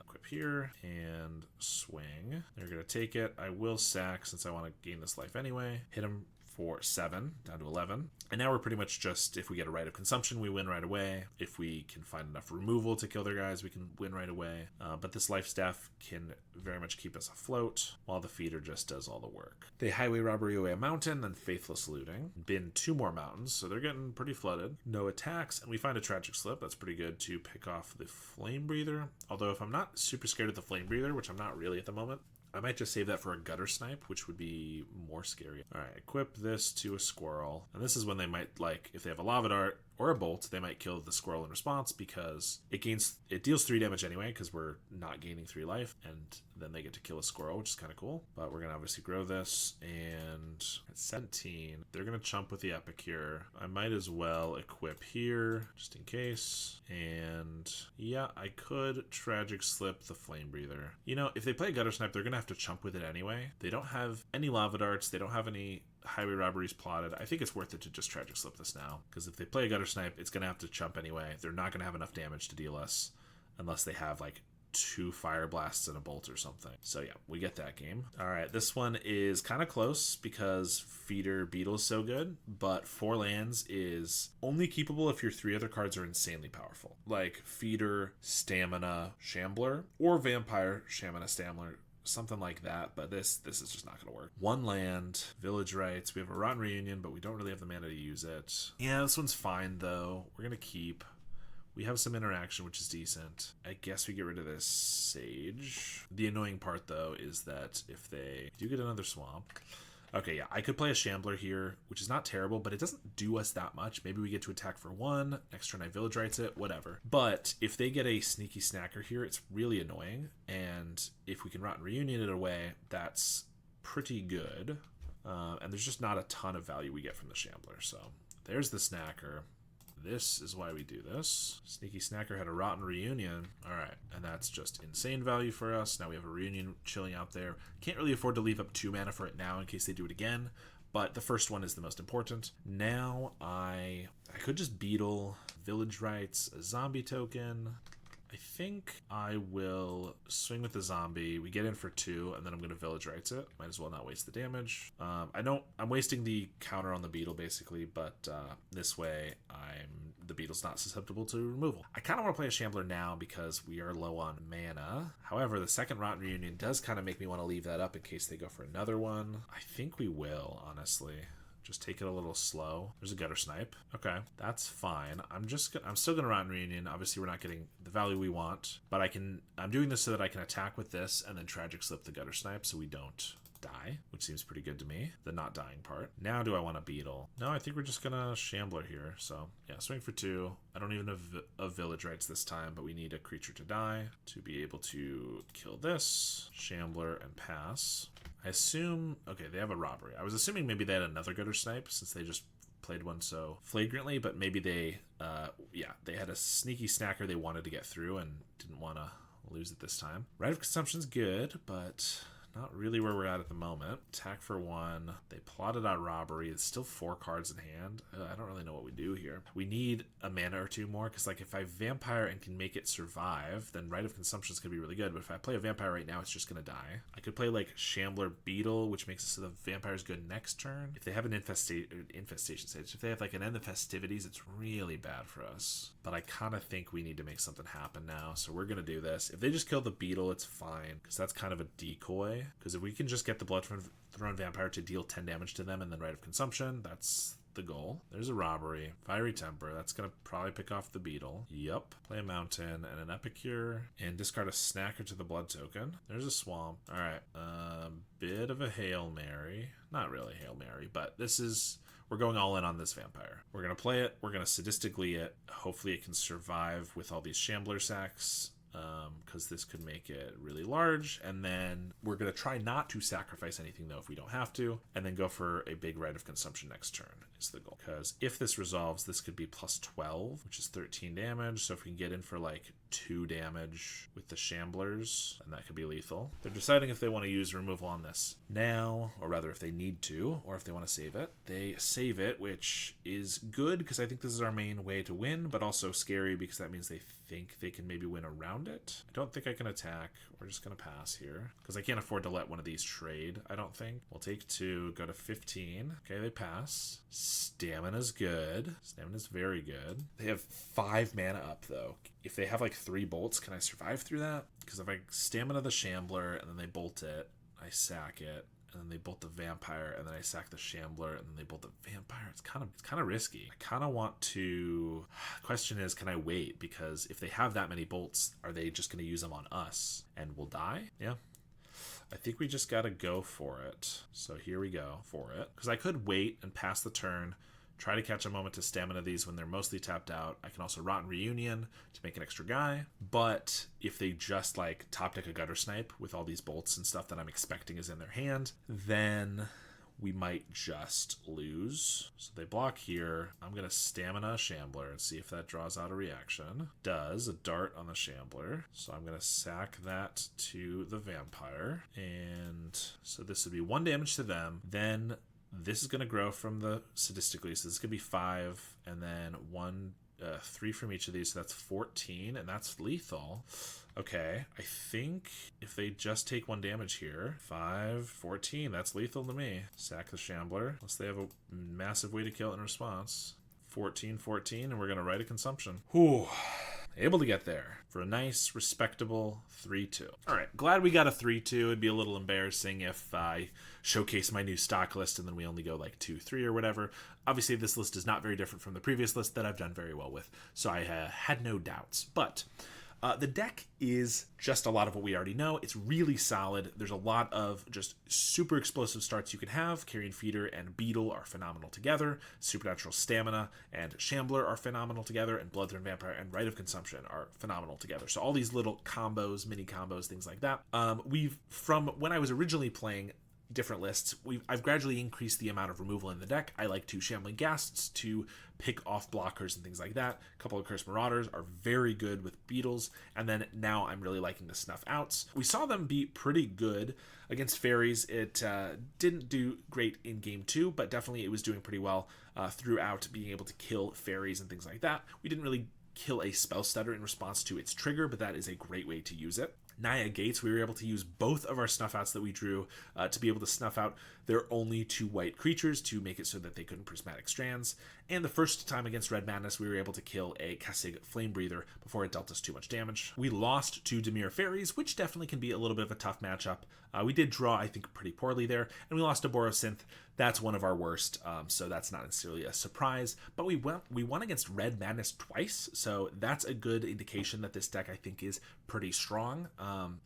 Equip here, and swing. They're going to take it. I will sack, since I want to gain this life anyway. Hit him for 7, down to 11. And now we're pretty much just, if we get a Right of Consumption, we win right away. If we can find enough removal to kill their guys, we can win right away. But this life staff can very much keep us afloat, while the feeder just does all the work. They highway robbery away a mountain, then faithless looting. Bin 2 more mountains, so they're getting pretty flooded. No attacks, and we find a tragic slip. That's pretty good to pick off the flame breather. Although if I'm not super scared of the flame breather, which I'm not really at the moment, I might just save that for a gutter snipe, which would be more scary. All right, equip this to a squirrel. And this is when they might, like, if they have a lava dart or a bolt, they might kill the squirrel in response because it deals 3 damage anyway because we're not gaining 3 life. And then they get to kill a squirrel, which is kind of cool. But we're going to obviously grow this. And at 17, they're going to chump with the Epicure. I might as well equip here just in case. And yeah, I could tragic slip the flame breather. You know, if they play gutter snipe, they're going to have to chump with it anyway. They don't have any lava darts. They don't have any highway robberies plotted. I think it's worth it to just tragic slip this now, because if they play a gutter snipe, it's going to have to chump anyway. They're not going to have enough damage to deal us unless they have like 2 fire blasts and a bolt or something. So yeah, we get that game. All right, this one is kind of close because feeder beetle is so good, but 4 lands is only keepable if your 3 other cards are insanely powerful, like feeder, stamina, shambler, or vampire, stamina, stamina, something like that. But this is just not going to work. 1 land, village rights. We have a rotten reunion, but we don't really have the mana to use it. Yeah, this one's fine though. We're going to keep. We have some interaction, which is decent. I guess we get rid of this sage. The annoying part though is that if they do get another swamp. Okay, yeah, I could play a shambler here, which is not terrible, but it doesn't do us that much. Maybe we get to attack for 1, next turn I village rights it, whatever. But if they get a sneaky snacker here, it's really annoying. And if we can rotten reunion it away, that's pretty good. And there's just not a ton of value we get from the shambler. So there's the snacker. This is why we do this. Sneaky Snacker had a rotten reunion. All right, and that's just insane value for us. Now we have a reunion chilling out there. Can't really afford to leave up 2 mana for it now in case they do it again, but the first one is the most important. Now I could just beetle, village rights, a zombie token. I think I will swing with the zombie. We get in for 2, and then I'm going to village rights it. Might as well not waste the damage. I'm wasting the counter on the beetle basically, but this way the beetle's not susceptible to removal. I kind of want to play a shambler now because we are low on mana. However, the second rotten reunion does kind of make me want to leave that up in case they go for another one. I think we will, honestly. Just take it a little slow. There's a gutter snipe. Okay, that's fine. I'm still gonna rotten reunion. Obviously, we're not getting the value we want, but I'm doing this so that I can attack with this and then tragic slip the gutter snipe so we don't die, which seems pretty good to me. The not dying part. Now, do I want a beetle? No, I think we're just gonna shambler here. So yeah, swing for 2. I don't even have a village rights this time, but we need a creature to die to be able to kill this. Shambler and pass. I assume, okay, they have a robbery. I was assuming maybe they had another gutter snipe since they just played one so flagrantly, but maybe they had a sneaky snacker they wanted to get through and didn't want to lose it this time. Right of Consumption's good, but not really where we're at the moment. Attack for 1. They plotted out robbery. It's still 4 cards in hand. I don't really know what we do here. We need a mana or 2 more, because like if I vampire and can make it survive, then Right of Consumption is going to be really good. But if I play a vampire right now, it's just going to die. I could play like Shambler Beetle, which makes it so the vampire's good next turn. If they have an infestation stage, if they have like an End of Festivities, it's really bad for us. But I kind of think we need to make something happen now, so we're going to do this. If they just kill the beetle, it's fine, because that's kind of a decoy. Because if we can just get the Blood Throne Vampire to deal 10 damage to them and then Right of Consumption, that's the goal. There's a robbery. Fiery Temper. That's going to probably pick off the beetle. Yup. Play a mountain and an Epicure. And discard a snacker to the blood token. There's a swamp. Alright. Bit of a Hail Mary. Not really Hail Mary, but this is... We're going all in on this vampire. We're going to play it. We're going to sadistically it. Hopefully it can survive with all these Shambler Sacs, because this could make it really large. And then we're going to try not to sacrifice anything, though, if we don't have to. And then go for a big Right of Consumption next turn is the goal. Because if this resolves, this could be plus 12, which is 13 damage. So if we can get in for like 2 damage with the Shamblers, and that could be lethal. They're deciding if they want to use removal on this now, or rather if they need to, or if they want to save it. They save it, which is good because I think this is our main way to win, but also scary because that means they think they can maybe win around it. I don't think I can attack. We're just going to pass here because I can't afford to let one of these trade, I don't think. We'll take 2, go to 15. Okay, they pass. Stamina's good. Stamina's very good. They have 5 mana up, though. If they have like 3 bolts, can I survive through that? Because if I stamina the Shambler and then they bolt it, I sack it, and then they bolt the Vampire, and then I sack the Shambler, and then they bolt the Vampire. It's kind of risky. I kind of want to... Question is, can I wait? Because if they have that many bolts, are they just going to use them on us and we'll die? Yeah. I think we just got to go for it. So here we go for it. Because I could wait and pass the turn, try to catch a moment to stamina these when they're mostly tapped out. I can also Rotten Reunion to make an extra guy. But if they just like top deck a Gutter Snipe with all these bolts and stuff that I'm expecting is in their hand, then we might just lose. So they block here. I'm going to stamina a Shambler and see if that draws out a reaction. Does a dart on the Shambler. So I'm going to sack that to the Vampire. And so this would be 1 damage to them. Then this is going to grow from the Sadistically. So this could be 5 and then 3 from each of these. So that's 14 and that's lethal. Okay, I think if they just take 1 damage here, 5, 14, that's lethal to me. Sack the Shambler, unless they have a massive way to kill it in response. 14, 14, and we're going to write a consumption. Whew. Able to get there for a nice, respectable 3-2. All right, glad we got a 3-2. It'd be a little embarrassing if I showcase my new stock list and then we only go like 2-3 or whatever. Obviously, this list is not very different from the previous list that I've done very well with, so I had no doubts. But the deck is just a lot of what we already know. It's really solid. There's a lot of just super explosive starts you can have. Carrion Feeder and Beetle are phenomenal together. Supernatural Stamina and Shambler are phenomenal together. And Bloodthorn Vampire and Rite of Consumption are phenomenal together. So all these little combos, mini combos, things like that. From when I was originally playing different lists, I've gradually increased the amount of removal in the deck. I like to Shambling Ghasts to pick off blockers and things like that. A couple of Cursed Marauders are very good with Beetles, and then now I'm really liking the Snuff Outs. We saw them be pretty good against Fairies. It didn't do great in game 2, but definitely it was doing pretty well throughout, being able to kill Fairies and things like that. We didn't really kill a Spell Stutter in response to its trigger, but that is a great way to use it. Naya Gates, we were able to use both of our Snuff Outs that we drew to be able to snuff out their only 2 white creatures to make it so that they couldn't Prismatic Strands. And the first time against Red Madness, we were able to kill a Kasig Flame Breather before it dealt us too much damage. We lost to Dimir Fairies, which definitely can be a little bit of a tough matchup. We did draw, I think, pretty poorly there, and we lost to Borosynth. That's one of our worst, so that's not necessarily a surprise. But we won against Red Madness twice, so that's a good indication that this deck, I think, is pretty strong.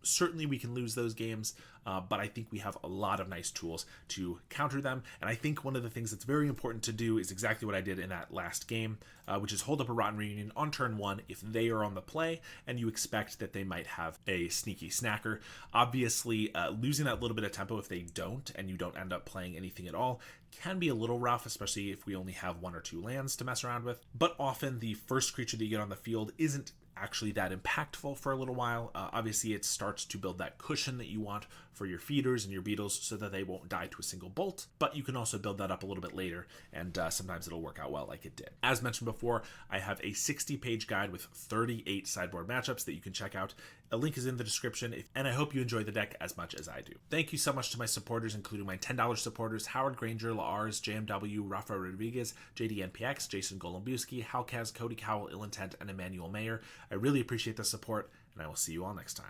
Certainly we can lose those games, but I think we have a lot of nice tools to counter them. And I think one of the things that's very important to do is exactly what I did in that last game, which is hold up a Rotten Reunion on turn 1 if they are on the play and you expect that they might have a sneaky snacker. Obviously, losing that little bit of tempo if they don't and you don't end up playing anything at all can be a little rough, especially if we only have 1 or 2 lands to mess around with. But often the first creature that you get on the field isn't actually that impactful for a little while. Obviously, it starts to build that cushion that you want for your feeders and your beetles so that they won't die to a single bolt, but you can also build that up a little bit later, and sometimes it'll work out well like it did. As mentioned before, I have a 60-page guide with 38 sideboard matchups that you can check out. A link is in the description, and I hope you enjoy the deck as much as I do. Thank you so much to my supporters, including my $10 supporters, Howard Granger, Lars, JMW, Rafa Rodriguez, JDNPX, Jason Golombuski, Halkaz, Cody Cowell, Ill Intent, and Emmanuel Mayer. I really appreciate the support, and I will see you all next time.